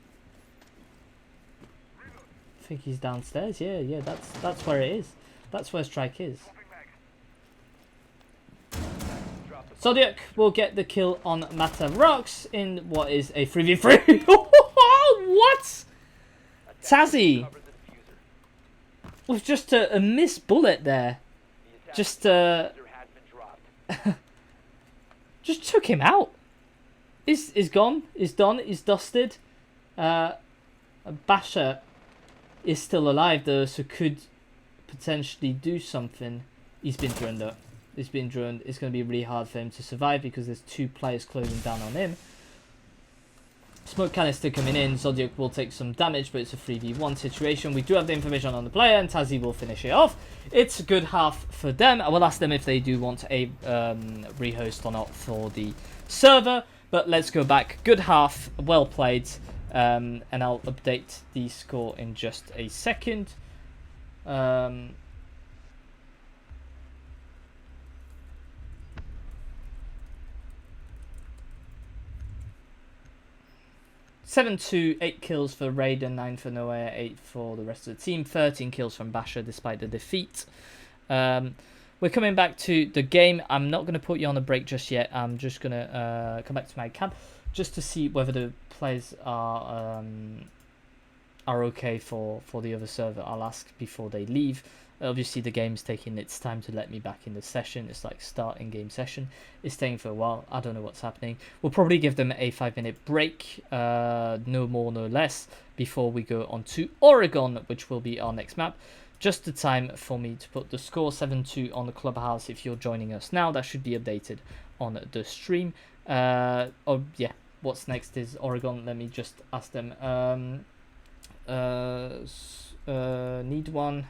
think he's downstairs. Yeah, that's where it is. That's where Strike is. Zodiac will get the kill on Mata Rocks in what is a 3v3. What? Tazzy with just a missed bullet there. Just just took him out. Is gone. Is done. Is dusted. Basher is still alive though, so could potentially do something. He's been droned though. He's been droned. It's going to be really hard for him to survive because there's two players closing down on him. Smoke canister coming in. Zodiac will take some damage, but it's a 3v1 situation. We do have the information on the player, and Tazzy will finish it off. It's a good half for them. I will ask them if they do want a rehost or not for the server. But let's go back. Good half. Well played. And I'll update the score in just a second. 7-2, 8 kills for Raiden, 9 for Noah, 8 for the rest of the team, 13 kills from Basher despite the defeat. We're coming back to the game. I'm not going to put you on a break just yet. I'm just going to come back to my camp just to see whether the players are okay for the other server. I'll ask before they leave. Obviously, the game's taking its time to let me back in the session. It's like starting game session. It's staying for a while. I don't know what's happening. We'll probably give them a 5-minute break, no more, no less, before we go on to Oregon, which will be our next map. Just the time for me to put the score 7-2 on the clubhouse. If you're joining us now, that should be updated on the stream. Oh yeah, what's next is Oregon. Let me just ask them. NeedOne.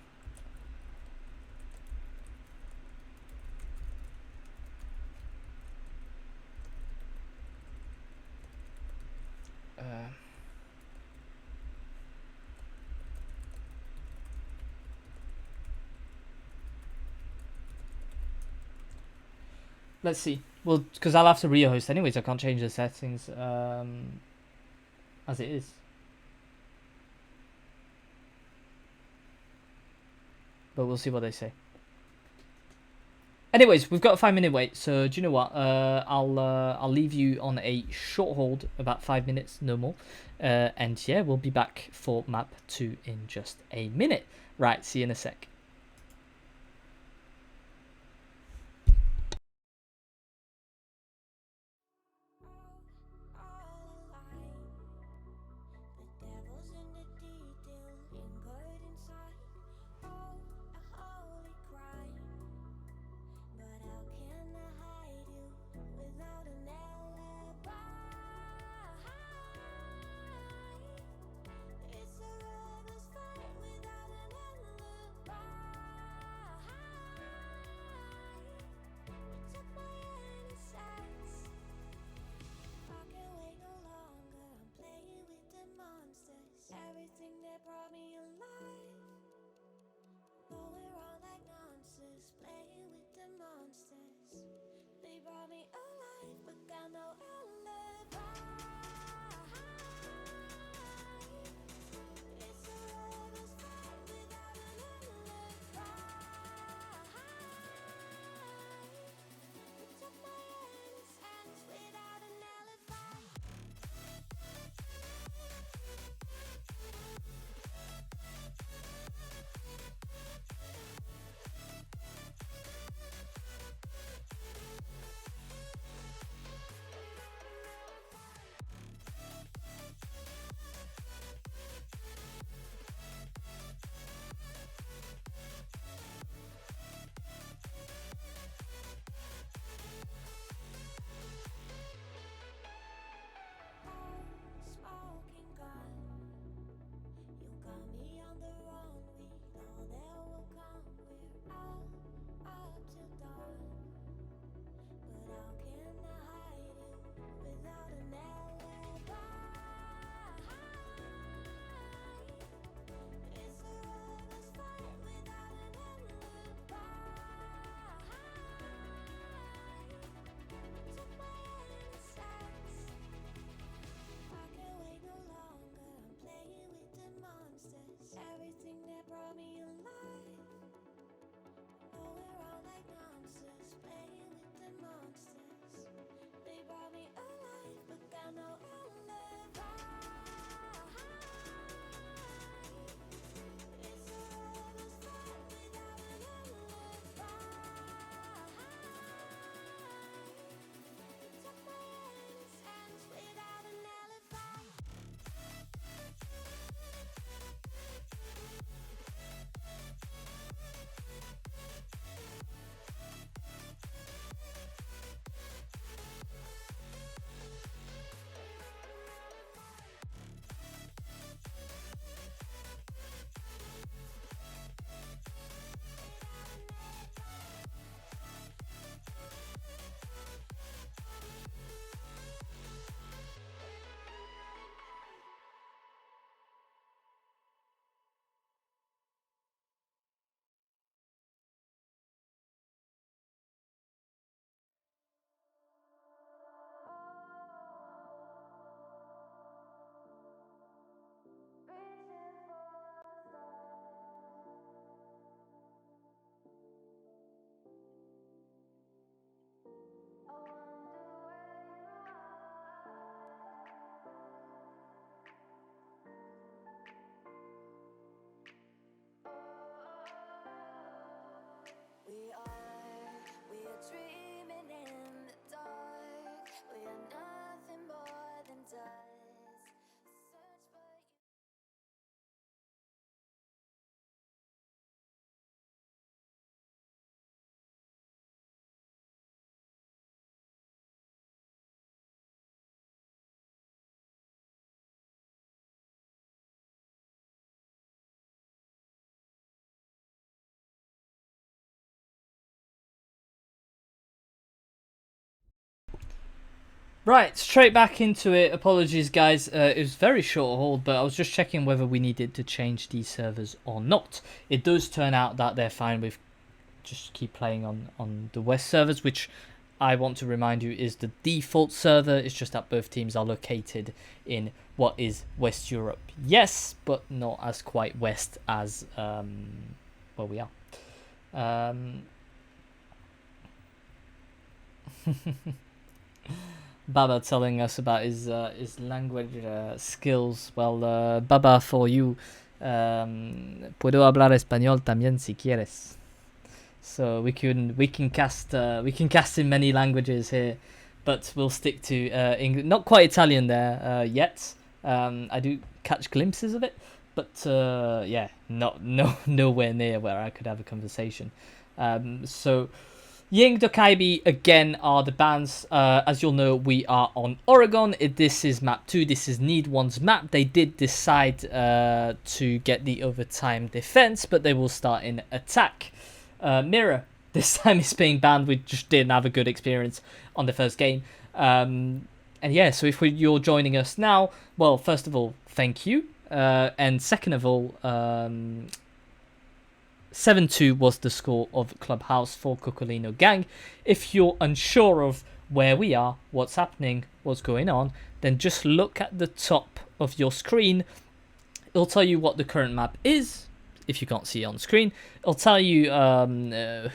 Let's see. Well, because I'll have to re-host anyways. I can't change the settings as it is. But we'll see what they say. Anyways, we've got a 5-minute wait. So do you know what? I'll leave you on a short hold, about 5 minutes, no more. And yeah, we'll be back for map 2 in just a minute. Right. See you in a sec. Right, straight back into it. Apologies, guys. It was very short hold, but I was just checking whether we needed to change these servers or not. It does turn out that they're fine with just keep playing on the West servers, which I want to remind you is the default server. It's just that both teams are located in what is West Europe. Yes, but not as quite West as where we are. Baba telling us about his language skills. Well, Baba, for you, puedo hablar español también si quieres. So we can cast in many languages here, but we'll stick to English. Not quite Italian there yet. I do catch glimpses of it, but yeah, nowhere near where I could have a conversation. So. Ying Dokaibi again are the bans. As you'll know, we are on Oregon. This is map 2. This is NeedOne's map. They did decide to get the overtime defense, but they will start in attack. Mirror this time is being banned. We just didn't have a good experience on the first game. And yeah, so if you're joining us now, well, first of all, thank you. And second of all, 7-2 was the score of Clubhouse for Coccolino Gang. If you're unsure of where we are, what's happening, what's going on, then just look at the top of your screen. It'll tell you what the current map is, if you can't see it on screen. It'll tell you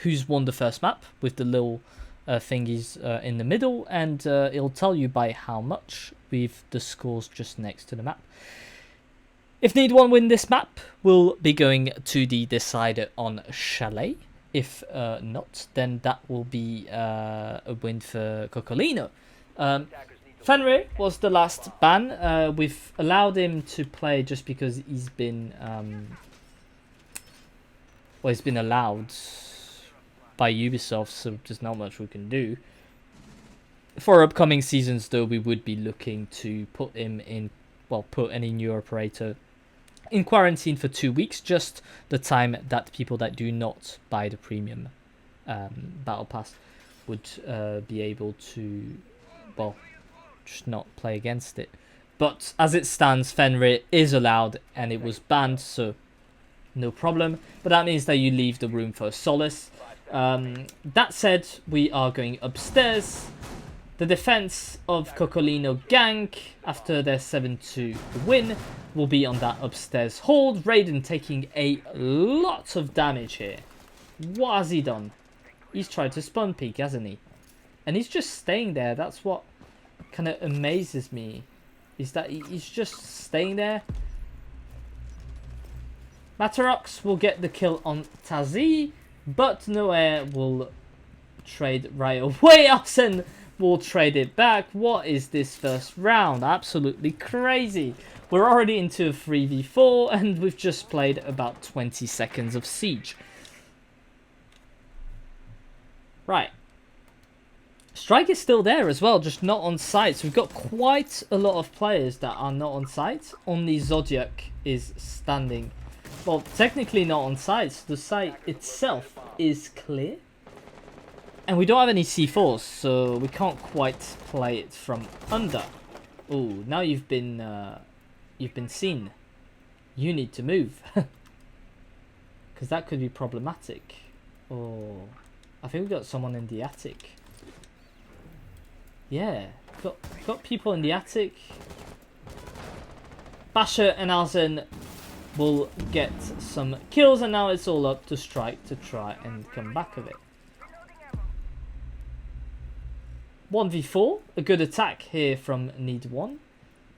who's won the first map with the little thingies in the middle, and it'll tell you by how much with the scores just next to the map. If NeedOne win this map, we'll be going to the decider on Chalet. If not, then that will be a win for Coccolino. Fenrir was the last ban. We've allowed him to play just because he's been he's been allowed by Ubisoft, so there's not much we can do. For upcoming seasons, though, we would be looking to put him in, well, put any new operator in quarantine for 2 weeks, just the time that people that do not buy the premium battle pass would be able to, well, just not play against it. But as it stands, Fenrir is allowed and it was banned, so no problem. But that means that you leave the room for Solace. That said, we are going upstairs. The defense of Coccolino Gang, after their 7-2 win, will be on that upstairs hold. Raiden taking a lot of damage here. What has he done? He's tried to spawn peek, hasn't he? And he's just staying there. That's what kind of amazes me, is that he's just staying there. Matarox will get the kill on Tazi, but Noir will trade right away. Arsene will trade it back. What is this first round? Absolutely crazy. We're already into a 3v4 and we've just played about 20 seconds of Siege. Right. Strike is still there as well, just not on site. So we've got quite a lot of players that are not on site. Only Zodiac is standing. Well, technically not on site. So the site itself is clear. And we don't have any C4s, so we can't quite play it from under. Oh, now you've been seen. You need to move. Because that could be problematic. Oh, I think we got someone in the attic. Yeah, got people in the attic. Basher and Arsene will get some kills, and now it's all up to Strike to try and come back of it. 1v4, a good attack here from NeedOne.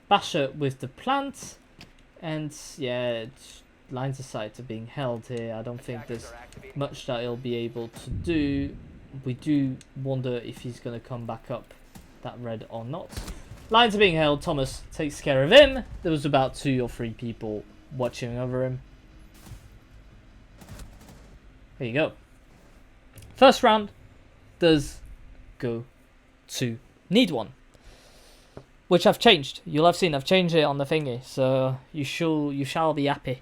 Basher with the plant, and yeah, lines of sight are being held here. I don't think there's much that he'll be able to do. We do wonder if he's going to come back up that red or not. Lines are being held. Thomas takes care of him. There was about 2 or 3 people watching over him. There you go. First round does go to NeedOne, which I've changed. You'll have seen I've changed it on the thingy, so you shall be happy.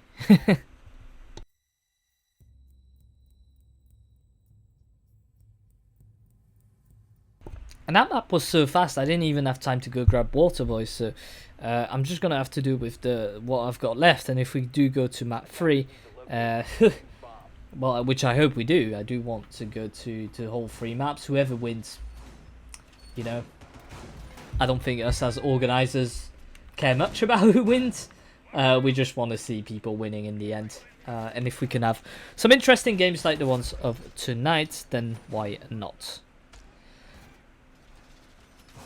And that map was so fast, I didn't even have time to go grab Water Voice, so I'm just going to have to do with what I've got left. And if we do go to map 3, well, which I hope we do. I do want to go to all 3 maps. Whoever wins, you know, I don't think us as organisers care much about who wins. We just want to see people winning in the end. And if we can have some interesting games like the ones of tonight, then why not?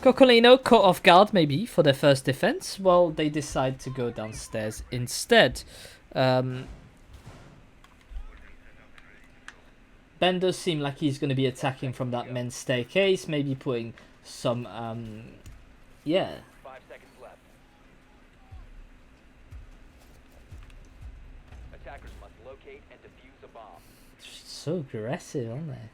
Coccolino caught off guard maybe for their first defense. Well, they decide to go downstairs instead. Ben does seem like he's going to be attacking from that men's staircase, maybe putting some, yeah. 5 seconds left. Attackers must locate and defuse a bomb. So aggressive, aren't they?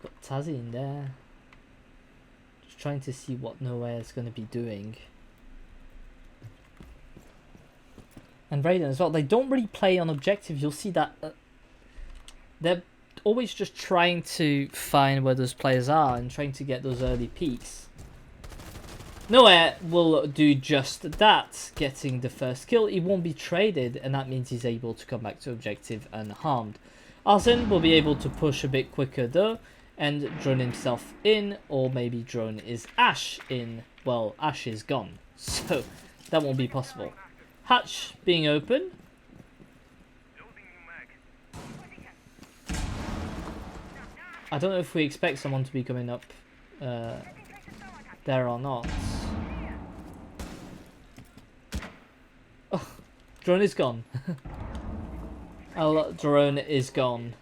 Got Tazzy in there. Just trying to see what Nowhere is going to be doing. And Raiden as well. They don't really play on objective. You'll see that they're always just trying to find where those players are and trying to get those early peaks. Nowhere will do just that, getting the first kill. He won't be traded, and that means he's able to come back to objective unharmed. Arsene will be able to push a bit quicker though, and drone himself in, or maybe drone is Ash in. Well, Ash is gone, so that won't be possible. Hatch being open. I don't know if we expect someone to be coming up there or not. Oh, drone is gone. Drone is gone.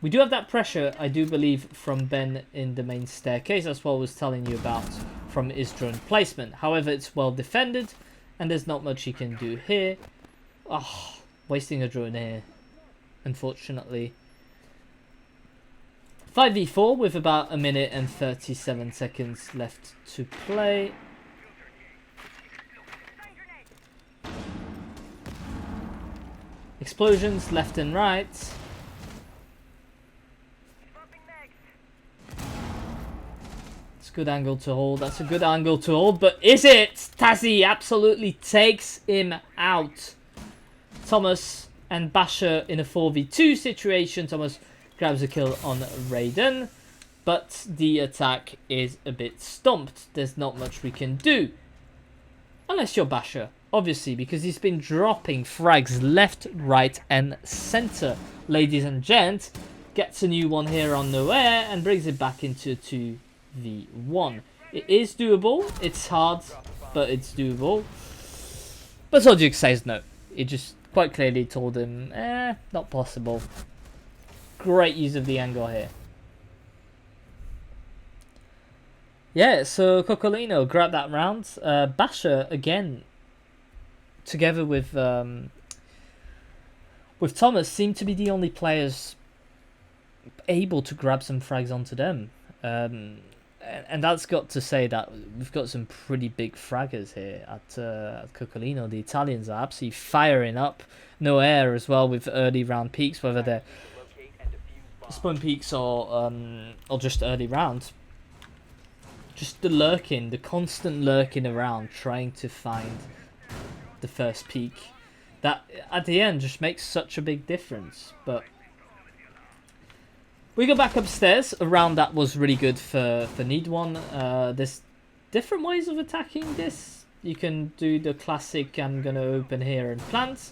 We do have that pressure, I do believe, from Ben in the main staircase. That's what I was telling you about from his drone placement. However, it's well defended, and there's not much he can do here. Oh, wasting a drone here, unfortunately. 5v4 with about 1 minute and 37 seconds left to play. Explosions left and right. It's a good angle to hold. That's a good angle to hold. But is it? Tazzy absolutely takes him out. Thomas and Basher in a 4v2 situation. Thomas grabs a kill on Raiden. But the attack is a bit stumped. There's not much we can do. Unless you're Basher. Obviously, because he's been dropping frags left, right, and center. Ladies and gents, gets a new one here on Nowhere and brings it back into 2v1. It is doable. It's hard, but it's doable. But Zodjic says no. It just quite clearly told him, not possible. Great use of the angle here. Yeah, so Coccolino grabbed that round. Basher again, together with Thomas, seem to be the only players able to grab some frags onto them. And that's got to say that we've got some pretty big fraggers here at Coccolino. The Italians are absolutely firing up. No air as well with early round peaks, whether they're spawn peaks or just early round. Just the lurking, the constant lurking around, trying to find the first peak. That at the end just makes such a big difference. But we go back upstairs. A round that was really good for NeedOne. There's different ways of attacking this. You can do the classic, I'm going to open here and plant.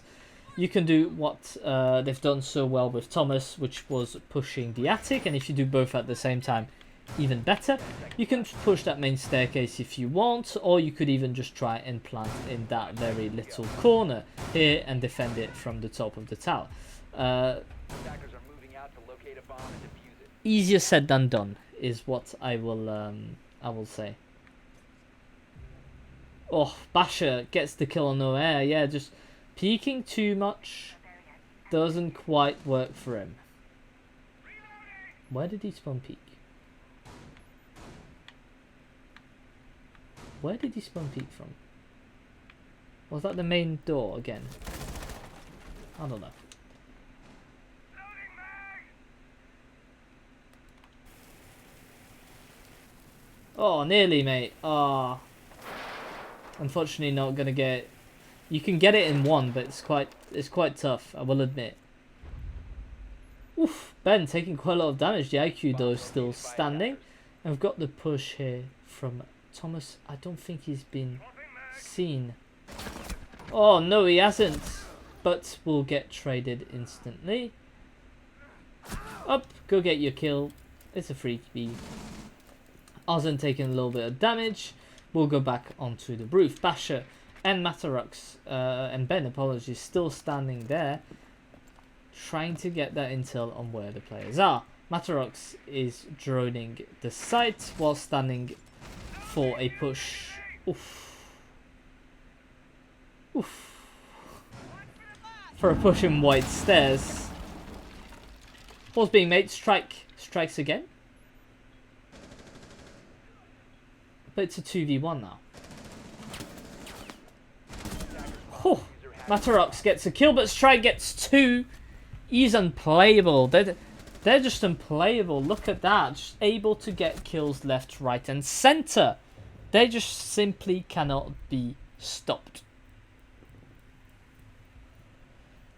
You can do what they've done so well with Thomas, which was pushing the attic. And if you do both at the same time, even better. You can push that main staircase if you want, or you could even just try and plant in that very little corner here and defend it from the top of the tower. Easier said than done is what I will say. Oh, Basher gets the kill on no air. Yeah, just peeking too much doesn't quite work for him. Where did he spawn peek? Where did he spawn peek from? Was that the main door again? I don't know. Oh, nearly, mate. Oh. Unfortunately, not gonna get. You can get it in one, but it's quite tough. I will admit. Oof, Ben taking quite a lot of damage. The IQ though is still standing. And we've got the push here from Thomas. I don't think he's been seen. Oh no, he hasn't. But will get traded instantly. Up, go get your kill. It's a freebie. Arzen taking a little bit of damage. We'll go back onto the roof. Basher and Matarux and Ben, apologies, still standing there, trying to get that intel on where the players are. Matarux is droning the site while standing for a push. Oof. Oof. For a push in white stairs. What's being made? Strikes again. But it's a 2v1 now. Oh, Matarux gets a kill, but Strike gets 2. He's unplayable. They're just unplayable. Look at that. Just able to get kills left, right, and center. They just simply cannot be stopped.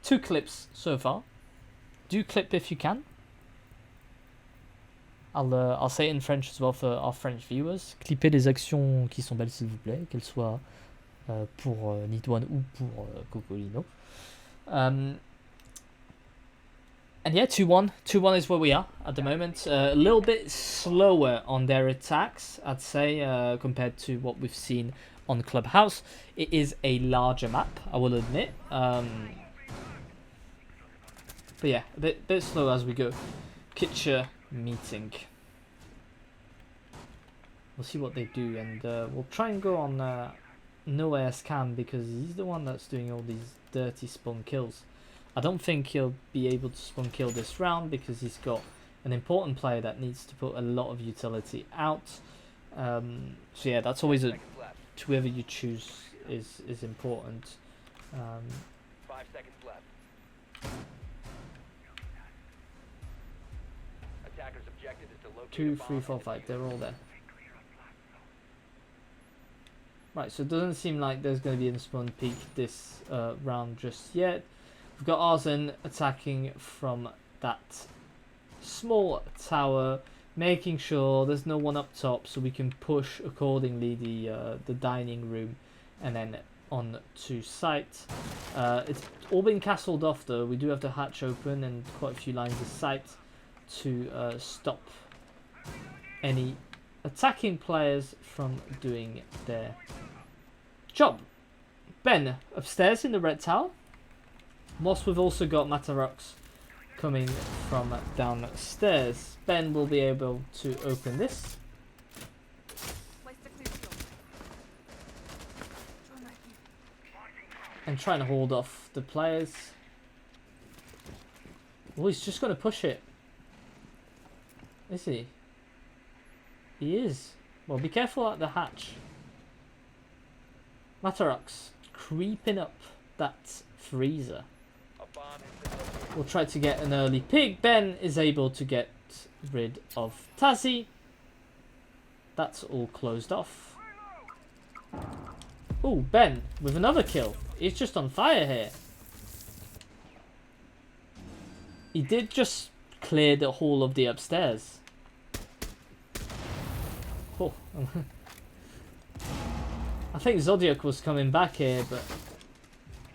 2 clips so far. Do clip if you can. I'll say it in French as well for our French viewers. Clippez les actions qui sont belles s'il vous plaît, qu'elles soient pour NeedOne ou pour Coccolino. And yeah, 2-1. 2-1 is where we are at the moment. A little bit slower on their attacks, I'd say, compared to what we've seen on Clubhouse. It is a larger map, I will admit. But yeah, a bit slow as we go. Kitcher meeting. We'll see what they do, and we'll try and go on no AS Cam because he's the one that's doing all these dirty spawn kills. I don't think he'll be able to spawn kill this round because he's got an important player that needs to put a lot of utility out. So yeah, that's always whoever you choose is important. 5 seconds left. Attacker's objective is to locate 2, a 3, bomb 4, and 5. defuse They're it. all there. Right, so it doesn't seem like there's going to be a spawn peak this round just yet. We've got Arzen attacking from that small tower, making sure there's no one up top so we can push accordingly the dining room and then on to site. It's all been castled off though. We do have the hatch open and quite a few lines of sight to stop any attacking players from doing their job. Ben upstairs in the red tower. Whilst we've also got Matarux coming from downstairs. Ben will be able to open this. And trying to hold off the players. Oh, he's just going to push it. Is he? He is. Well, be careful at the hatch. Matarux creeping up that freezer. We'll try to get an early pick. Ben is able to get rid of Tazzy. That's all closed off. Oh, Ben with another kill. He's just on fire here. He did just clear the whole of the upstairs. Oh. I think Zodiac was coming back here, but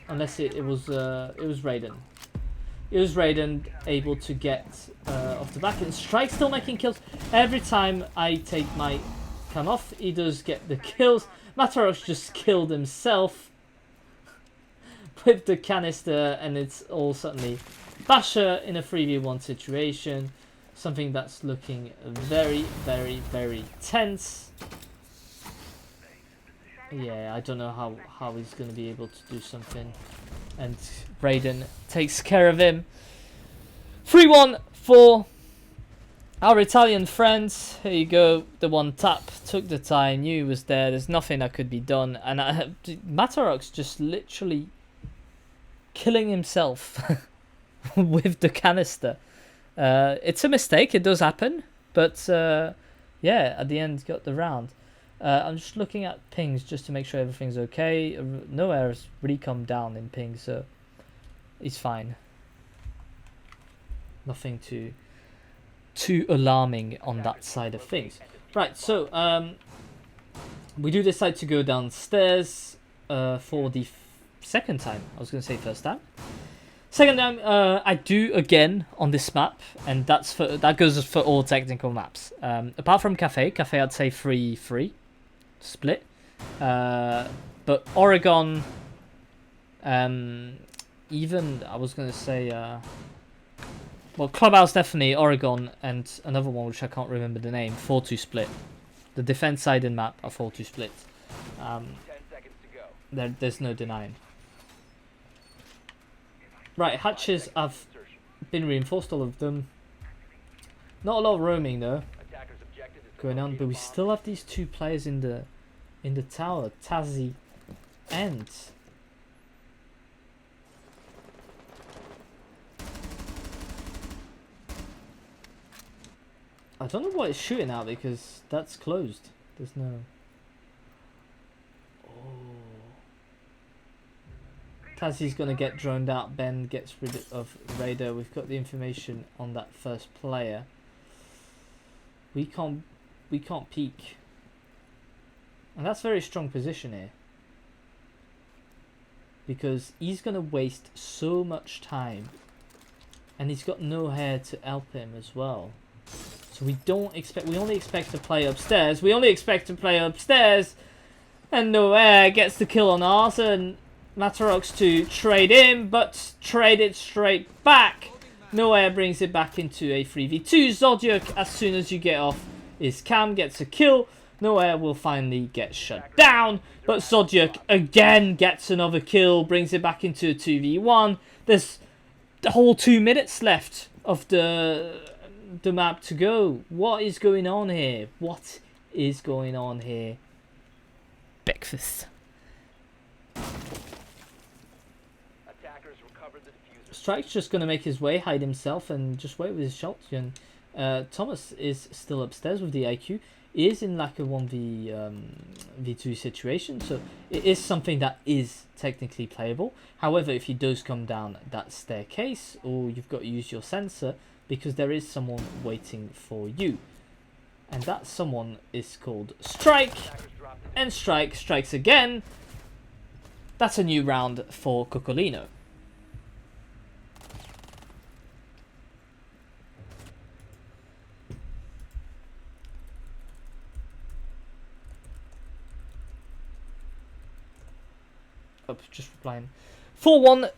unless it was Raiden. It was Raiden able to get off the back, and Strike still making kills. Every time I take my cam off, he does get the kills. Mataros just killed himself with the canister, and it's all suddenly Basher in a 3v1 situation. Something that's looking very, very, very tense. Yeah, I don't know how he's going to be able to do something. And Raiden takes care of him. 3-1 for our Italian friends. Here you go. The one tap. Took the time. Knew he was there. There's nothing that could be done. And Matarux just literally killing himself with the canister. It's a mistake. It does happen. But yeah, at the end got the round. I'm just looking at pings just to make sure everything's okay. No errors really come down in ping, so it's fine. Nothing too alarming on that side of things. Right, so we do decide to go downstairs for the second time. I was going to say first time. Second time, I do again on this map, and that goes for all technical maps. Apart from Cafe, I'd say 3-3 split. But Oregon, even I was going to say, well, Clubhouse definitely, Oregon, and another one which I can't remember the name, 4-2 split. The defense side and map are 4-2 split. 10 seconds to go. There's no denying. Right, hatches have been reinforced, all of them. Not a lot of roaming though Attacker's objective is to going on, locate but we bomb. still have these two players in the tower, Tazzy and I don't know what it's shooting at because that's closed. There's no. Oh. Tazzy's gonna get droned out. Ben gets rid of Raider. We've got the information on that first player. We can't peek, and that's very strong position here because he's gonna waste so much time, and he's got no hair to help him as well. So we only expect to play upstairs. And no air gets the kill on ours, and Matarox to trade in, but trade it straight back. No air brings it back into a 3v2. Zodiac, as soon as you get off his cam, gets a kill. No air will finally get shut down, but Zodiac again gets another kill, brings it back into a 2v1. There's the whole 2 minutes left of the map to go. What is going on here? Breakfast. Attackers recovered the diffuser. Strike's just going to make his way, hide himself, and just wait with his shotgun. Thomas is still upstairs with the IQ. He is in like a 1v2 situation, so it is something that is technically playable. However, if he does come down that staircase, or you've got to use your sensor, because there is someone waiting for you. And that someone is called Strike. Attackers dropped the And Strike strikes again. That's a new round for Coccolino. Oh, just replying. 4-1.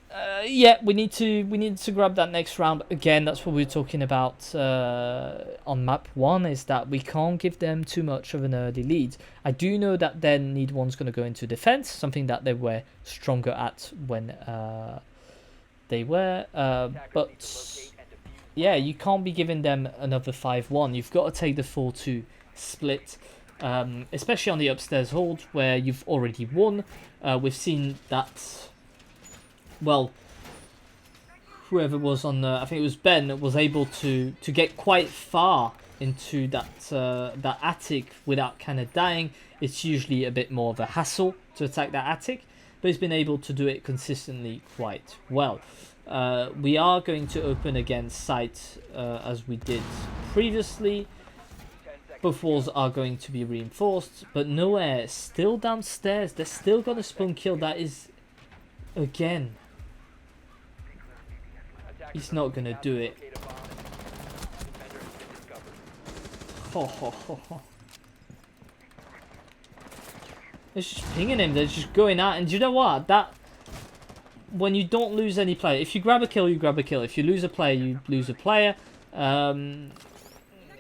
Yeah, we need to grab that next round. Again, that's what we were talking about on map 1, is that we can't give them too much of an early lead. I do know that then NeedOne's going to go into defense, something that they were stronger at when they were. But yeah, you can't be giving them another 5-1. You've got to take the 4-2 split, especially on the upstairs hold where you've already won. We've seen that. Well, whoever was on the, I think it was Ben, was able to get quite far into that attic without kind of dying. It's usually a bit more of a hassle to attack that attic, but he's been able to do it consistently quite well. We are going to open against site as we did previously. Both walls are going to be reinforced, but nowhere, still downstairs. They're still going to spawn kill. That is, again, he's not going to do it. Ho, ho, ho, ho. They're just pinging him. They're just going out. And do you know what? That, when you don't lose any player, if you grab a kill, you grab a kill. If you lose a player, you lose a player.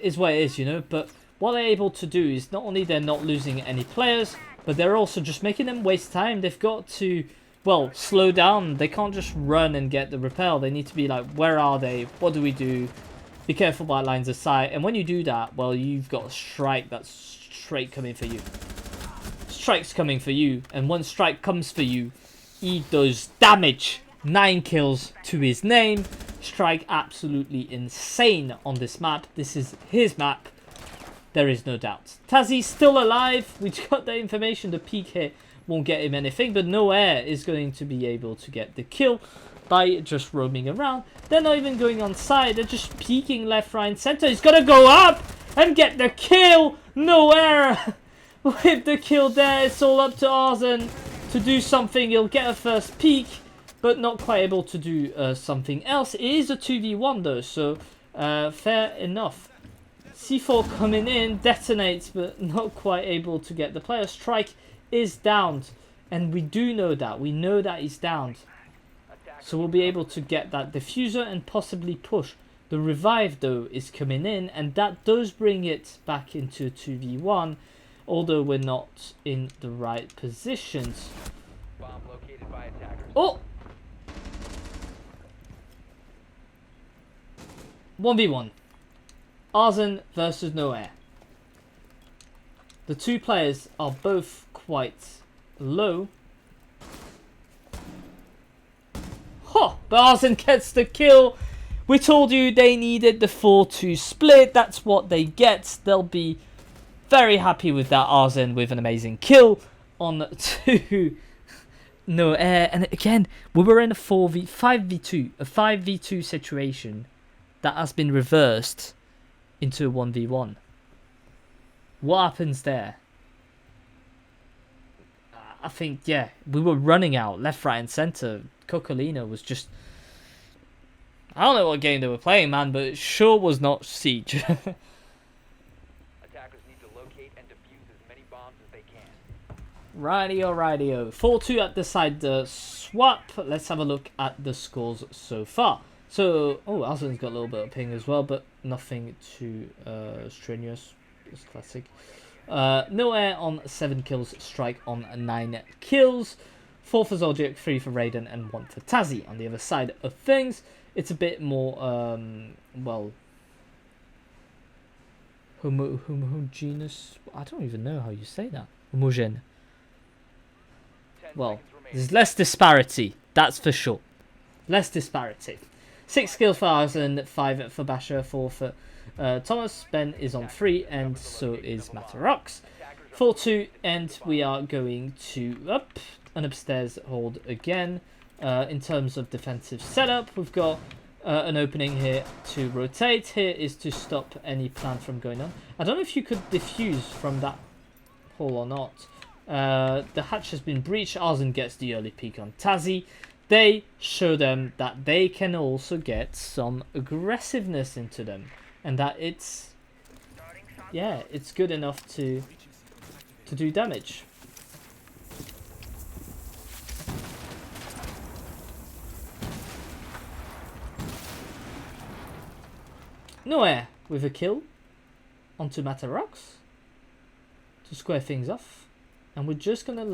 Is what it is, you know. But what they're able to do is not only they're not losing any players, but they're also just making them waste time. They've got to, well, slow down. They can't just run and get the repel. They need to be like, where are they? What do we do? Be careful about lines of sight. And when you do that, well, you've got a Strike that's straight coming for you. Strike's coming for you. And when Strike comes for you, he does damage. 9 kills to his name. Strike absolutely insane on this map. This is his map. there is no doubt. Tazi's still alive. We got the information. The peek here won't get him anything, but No Air is going to be able to get the kill by just roaming around. They're not even going on side. They're just peeking left, right, and center. He's gonna go up and get the kill. No Air with the kill there. It's all up to Arzen to do something. He'll get a first peek, but not quite able to do something else. It is a 2v1 though, so fair enough. C4 coming in, detonates, but not quite able to get the player. Strike is downed, and we do know that. We know that he's downed. So we'll be able to get that diffuser and possibly push. The revive though is coming in, and that does bring it back into 2v1, although we're not in the right positions. Bomb located by attackers. Oh! 1v1. Arzen versus No Air. The two players are both quite low. Huh, but Arzen gets the kill. We told you they needed the 4-2 split. That's what they get. They'll be very happy with that. Arzen with an amazing kill on 2 No Air. And again, we were in a 5v2, a 5v2 situation that has been reversed into a 1v1. What happens there? I think, yeah, we were running out left, right, and center. Coccolino was just... I don't know what game they were playing, man, but it sure was not Siege. Attackers need to locate and defuse as many bombs as they can. Rightio, rightio. 4-2 at the side swap. Let's have a look at the scores so far. So, oh, Arzen's got a little bit of ping as well, but nothing too strenuous. It's classic. No Air on 7 kills, Strike on 9 kills. 4 for Zodiac, 3 for Raiden, and 1 for Tazi. On the other side of things, it's a bit more, well, homogeneous. I don't even know how you say that. Homogene. Well, there's less disparity, that's for sure. Less disparity. 6 kills for Arzen, 5 for Basher, 4 for Thomas. Ben is on 3, and so is Matarox. 4-2, and we are going to up an upstairs hold again. In terms of defensive setup, we've got an opening here to rotate. Here is to stop any plan from going on. I don't know if you could defuse from that hole or not. The hatch has been breached. Arzen gets the early peek on Tazi. They show them that they can also get some aggressiveness into them, and that it's, yeah, it's good enough to do damage. No Air with a kill onto Matarox to square things off, and we're just gonna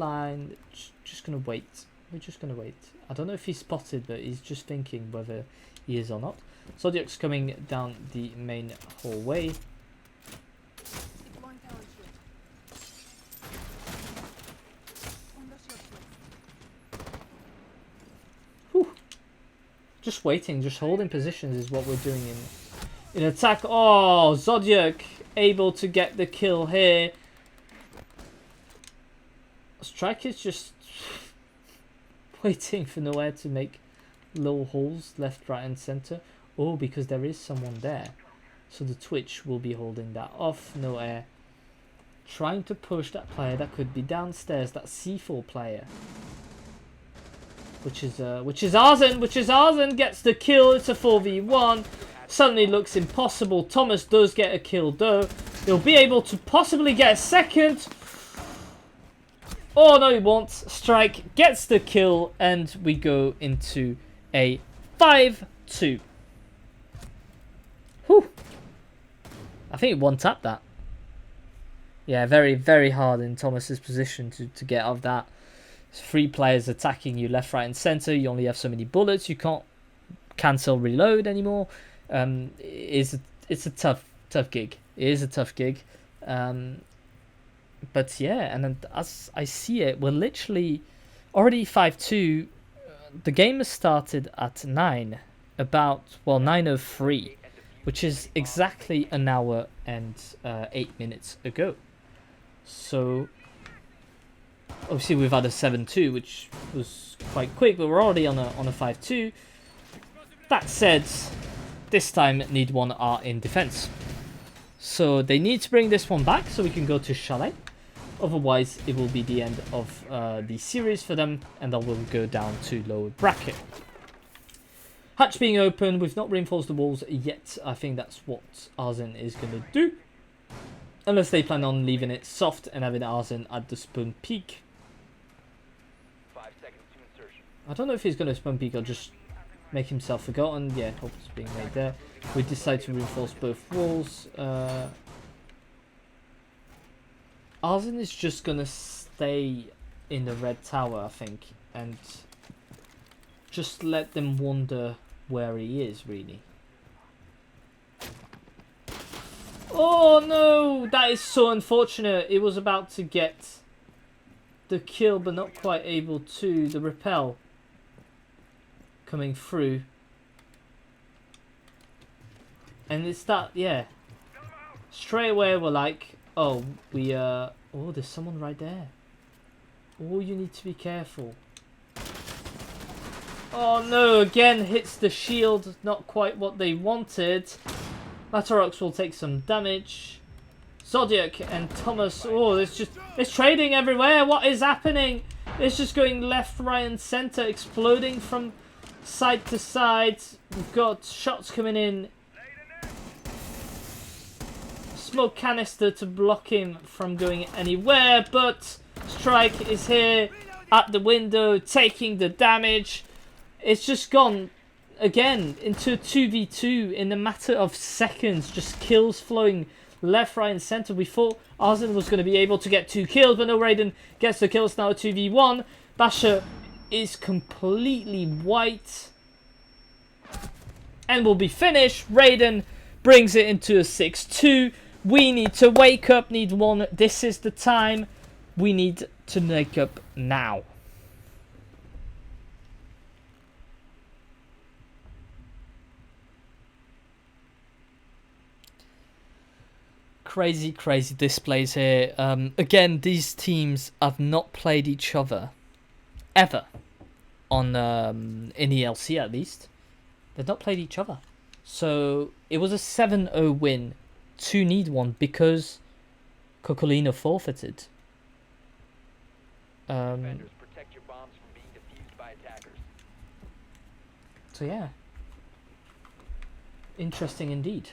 just gonna wait. We're just gonna wait. I don't know if he's spotted, but he's just thinking whether he is or not. Zodiac's coming down the main hallway. Whew. Just waiting, just holding positions is what we're doing in attack. Oh, Zodiac able to get the kill here. Strike is just waiting for No Air to make little holes left, right, and center. Oh, because there is someone there, so the Twitch will be holding that off. No Air trying to push that player that could be downstairs, that C4 player, which is Arzen. Arzen gets the kill. It's a 4v1. Suddenly looks impossible. Thomas does get a kill though. He'll be able to possibly get a second. Oh no, he won't. Strike gets the kill, and we go into a 5-2. Whew. I think it one-tapped that. Yeah, very, very hard in Thomas's position to get out of that. There's 3 players attacking you left, right, and center. You only have so many bullets. You can't cancel reload anymore. It's a tough gig. It is a tough gig. But yeah, and then as I see it, we're literally already 5-2. The game has started at 9, about, well, 9:03. which is exactly an hour and 8 minutes ago. So obviously we've had a 7-2, which was quite quick, but we're already on a 5-2. That said, this time NeedOne are in defense. So they need to bring this one back so we can go to Chalet. Otherwise, it will be the end of the series for them, and they will go down to lower bracket. Hatch being open, we've not reinforced the walls yet. I think that's what Arzen is going to do. Unless they plan on leaving it soft and having Arzen at the spawn peak. 5 seconds to insertion. I don't know if he's going to spawn peak or just make himself forgotten. Yeah, hope it's being made there. We decide to reinforce both walls. Arzen is just going to stay in the red tower, I think, and just let them wonder where he is, really. Oh no, that is so unfortunate. It was about to get the kill, but not quite able to. The repel coming through. And it's that, yeah. Straight away we're like, oh, oh, there's someone right there. Oh, you need to be careful. Oh no, again hits the shield, not quite what they wanted. Matarox will take some damage. Zodiac and Thomas, oh, it's trading everywhere. What is happening? It's just going left, right and center, exploding from side to side. We've got shots coming in. Smoke canister to block him from going anywhere, but Strike is here at the window taking the damage. It's just gone again into 2v2 in a matter of seconds. Just kills flowing left, right and center. We thought Arzen was going to be able to get 2 kills, but no, Raiden gets the kills now. 2v1. Basher is completely white and will be finished. Raiden brings it into a 6-2. We need to wake up, NeedOne. This is the time. We need to wake up now. Crazy displays here. Again, these teams have not played each other ever on in ELC, at least. They've not played each other. So it was a 7-0 win to NeedOne because Coccolino forfeited. Defenders, protect your bombs from being defused by attackers. So yeah, interesting indeed.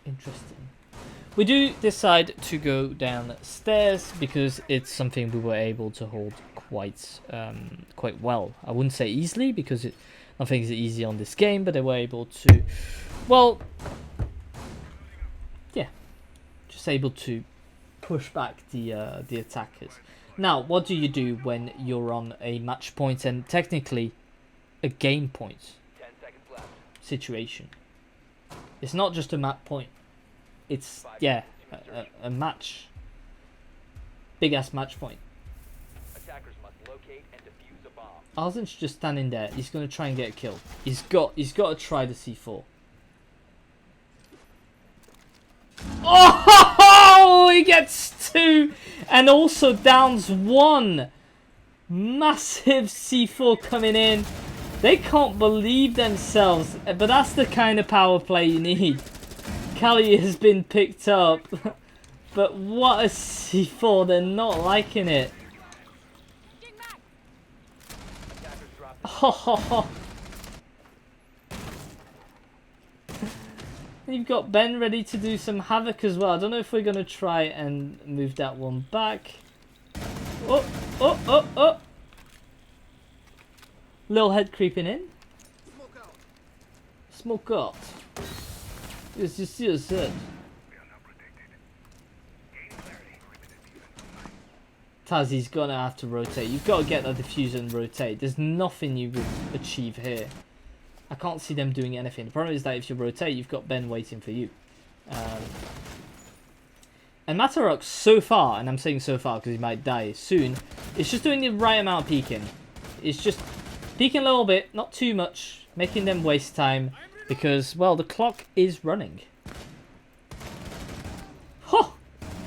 Interesting. We do decide to go downstairs because it's something we were able to hold quite well. I wouldn't say easily because nothing is easy on this game, but they were able to, well, yeah, just able to push back the attackers. Now, what do you do when you're on a match point and technically a game point 10 seconds left. situation? It's not just a map point. It's, yeah, a match. Big ass match point. Attackers must locate and defuse a bomb. Arzen's just standing there. He's gonna try and get a kill. He's got to try the C4. Oh, he gets 2 and also downs 1. Massive C4 coming in. They can't believe themselves, but that's the kind of power play you need. Kali has been picked up, but what a C4, they're not liking it. Oh. You've got Ben ready to do some havoc as well. I don't know if we're going to try and move that one back. Oh. Little head creeping in. Smoke out. Yes, you see us head. Tazzy's gonna have to rotate. You've got to get that diffuser and rotate. There's nothing you would achieve here. I can't see them doing anything. The problem is that if you rotate, you've got Ben waiting for you. And Matarox so far, and I'm saying so far because he might die soon, it's just doing the right amount of peeking. It's just peeking a little bit, not too much, making them waste time. because, well, the clock is running. Huh!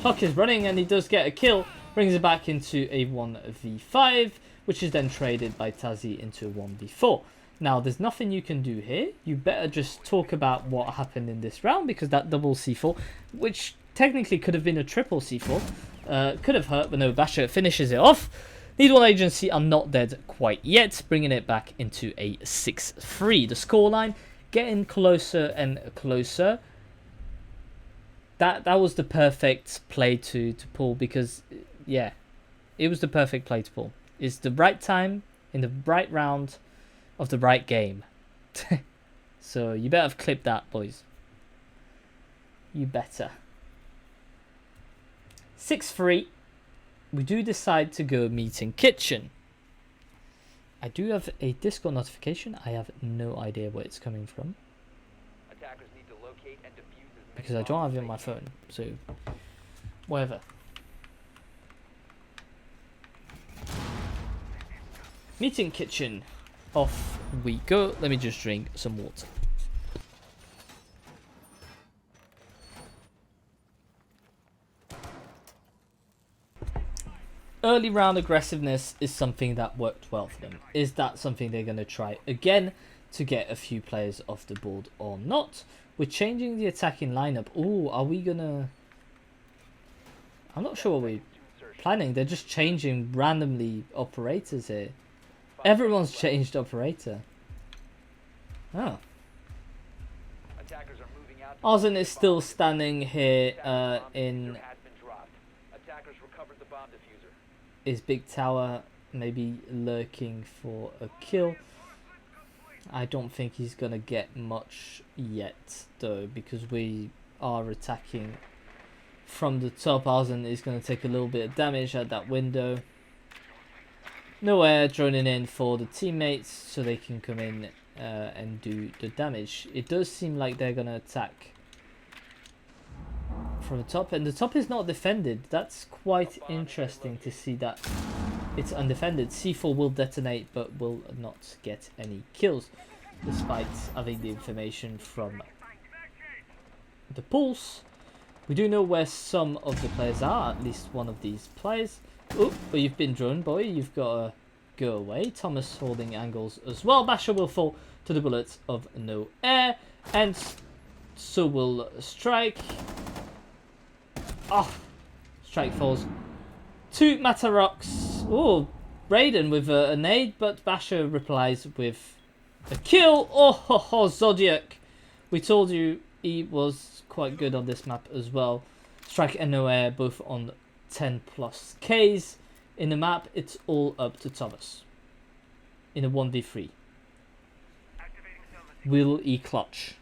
Clock is running, and he does get a kill. Brings it back into a 1v5, which is then traded by Tazi into a 1v4. Now, there's nothing you can do here. You better just talk about what happened in this round, because that double C4, which technically could have been a triple C4, could have hurt, but no, Basher finishes it off. NeedOne Agency are not dead quite yet, bringing it back into a 6-3. The scoreline getting closer and closer. That was the perfect play to pull, because, yeah, it was the perfect play to pull. It's the right time, in the right round, of the right game. So you better have clipped that, boys. You better. 6-3. We do decide to go meeting kitchen. I do have a Discord notification. I have no idea where it's coming from, Attackers need to locate and defuse as many because I don't have bombs it as on my they phone. So, whatever. Meeting kitchen. Off we go. Let me just drink some water. Early round aggressiveness is something that worked well for them. Is that something they're going to try again to get a few players off the board or not? We're changing the attacking lineup. Oh, are we going to... I'm not sure what we're planning. They're just changing randomly operators here. Everyone's changed operator. Oh. Attackers are moving out. Arzen is still standing here in Has been dropped. Attackers recovered the bomb diffuser. his big tower, maybe lurking for a kill. I don't think he's gonna get much yet though, because we are attacking from the top. Arzen is gonna take a little bit of damage at that window. No air droning in for the teammates so they can come in and do the damage. It does seem like they're gonna attack from the top, and the top is not defended. That's quite interesting to see that it's undefended. C4 will detonate but will not get any kills, despite having the information from the pulse. We do know where some of the players are, at least one of these players. Oh, but you've been drone, boy. You've got to go away. Thomas holding angles as well. Basher will fall to the bullets of no air, and so will Strike. Oh, Strike falls to Matarox. Oh, Raiden with a nade, but Basher replies with a kill. Oh, ho, ho, Zodiac. We told you he was quite good on this map as well. Strike and no air, both on 10+ Ks. In the map, it's all up to Thomas. In a 1v3. Will he clutch?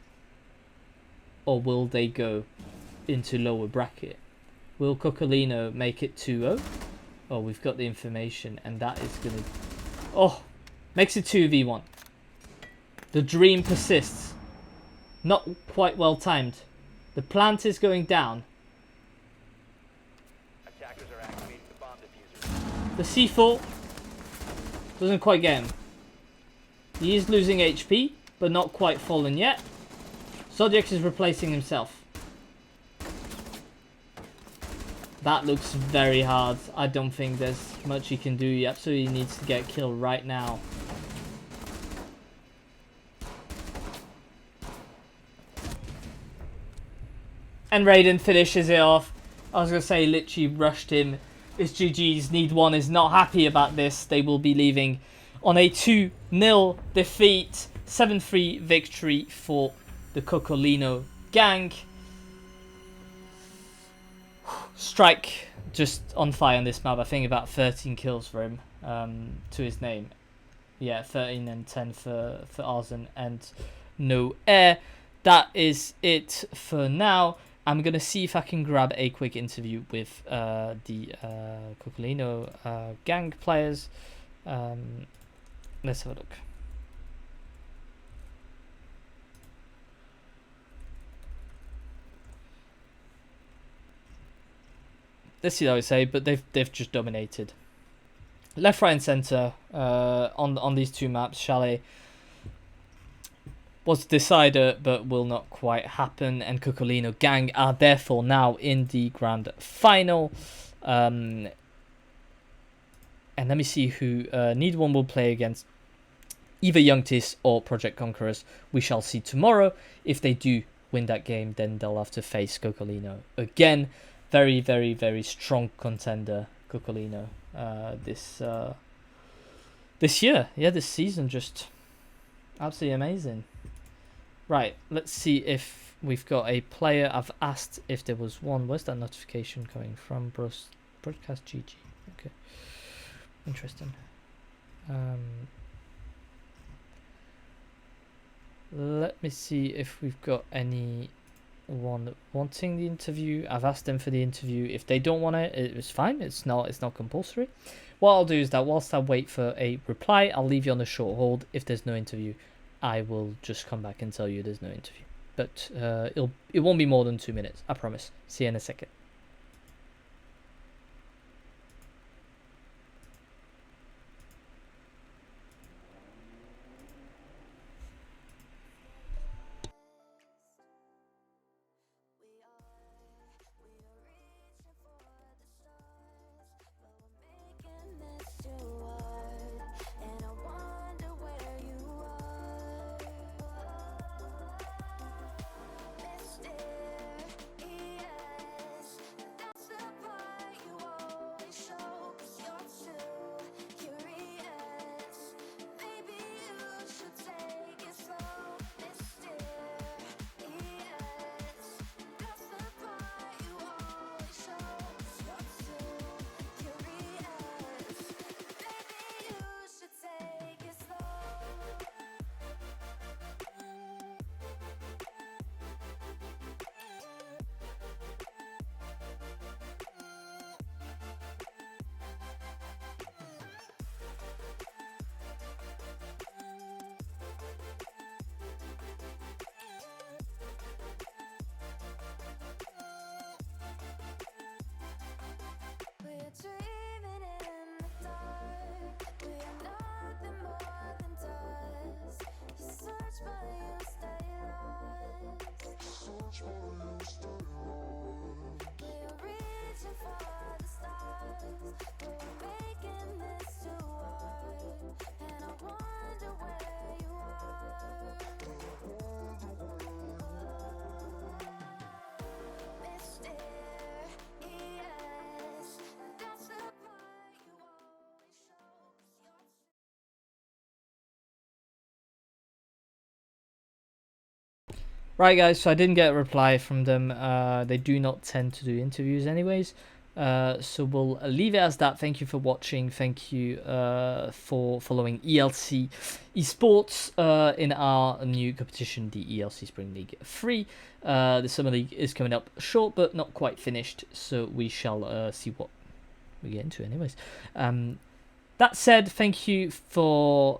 Or will they go into lower bracket? Will Coccolino make it 2-0? Oh, we've got the information, and that is going to... Oh, makes it 2v1. The dream persists. Not quite well timed. The plant is going down. Attackers are activating the bomb diffuser. The C4 doesn't quite get him. He is losing HP, but not quite fallen yet. Zodiac is replacing himself. That looks very hard. I don't think there's much he can do. He absolutely needs to get killed right now. And Raiden finishes it off. I was going to say, literally rushed him. It's GG's. NeedOne is not happy about this. They will be leaving on a 2-0 defeat. 7-3 victory for the Coccolino gang. Strike just on fire on this map. I think about 13 kills for him to his name. Yeah, 13 and 10 for Arzen and no air. That is it for now. I'm going to see if I can grab a quick interview with the Coccolino gang players. Let's have a look. Let's see what I would say, but they've just dominated. Left, right, and centre on these two maps. Chalet was decided but will not quite happen, and Coccolino gang are therefore now in the grand final. And let me see who NeedOne will play against. Either Youngtis or Project Conquerors. We shall see tomorrow. If they do win that game, then they'll have to face Coccolino again. Very, very, very strong contender, Coccolino. This year, yeah, this season, just absolutely amazing. Right, let's see if we've got a player. I've asked if there was one. Where's that notification coming from? Broadcast GG. Okay, interesting. Let me see if we've got anyone wanting the interview. I've asked them for the interview. If they don't want it, it's fine. It's not compulsory. What I'll do is that whilst I wait for a reply, I'll leave you on a short hold. If there's no interview, I will just come back and tell you there's no interview. But it won't be more than 2 minutes. I promise. See you in a second. Right, guys, so I didn't get a reply from them. They do not tend to do interviews anyways. So we'll leave it as that. Thank you for watching. Thank you for following ELC Esports in our new competition, the ELC Spring League 3. The Summer League is coming up short, but not quite finished. So we shall see what we get into anyways. That said, thank you for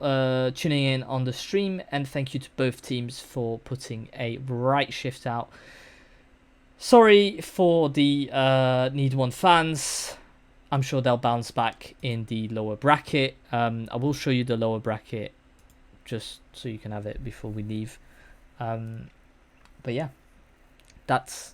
tuning in on the stream, and thank you to both teams for putting a right shift out. Sorry for the NeedOne fans. I'm sure they'll bounce back in the lower bracket. I will show you the lower bracket just so you can have it before we leave. But yeah, that's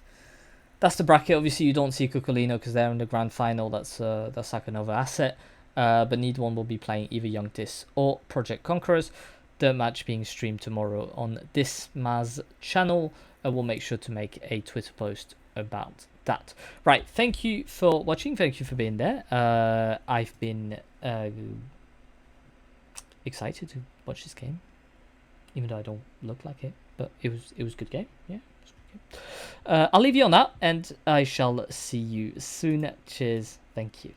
the bracket. Obviously, you don't see Coccolino because they're in the grand final. That's like another asset. But NeedOne will be playing either Youngtis or Project Conquerors. The match being streamed tomorrow on this Maz channel. I will make sure to make a Twitter post about that. Right, thank you for watching. Thank you for being there. I've been excited to watch this game, even though I don't look like it. But it was a good game. Yeah, it was a good game. I'll leave you on that, and I shall see you soon. Cheers. Thank you.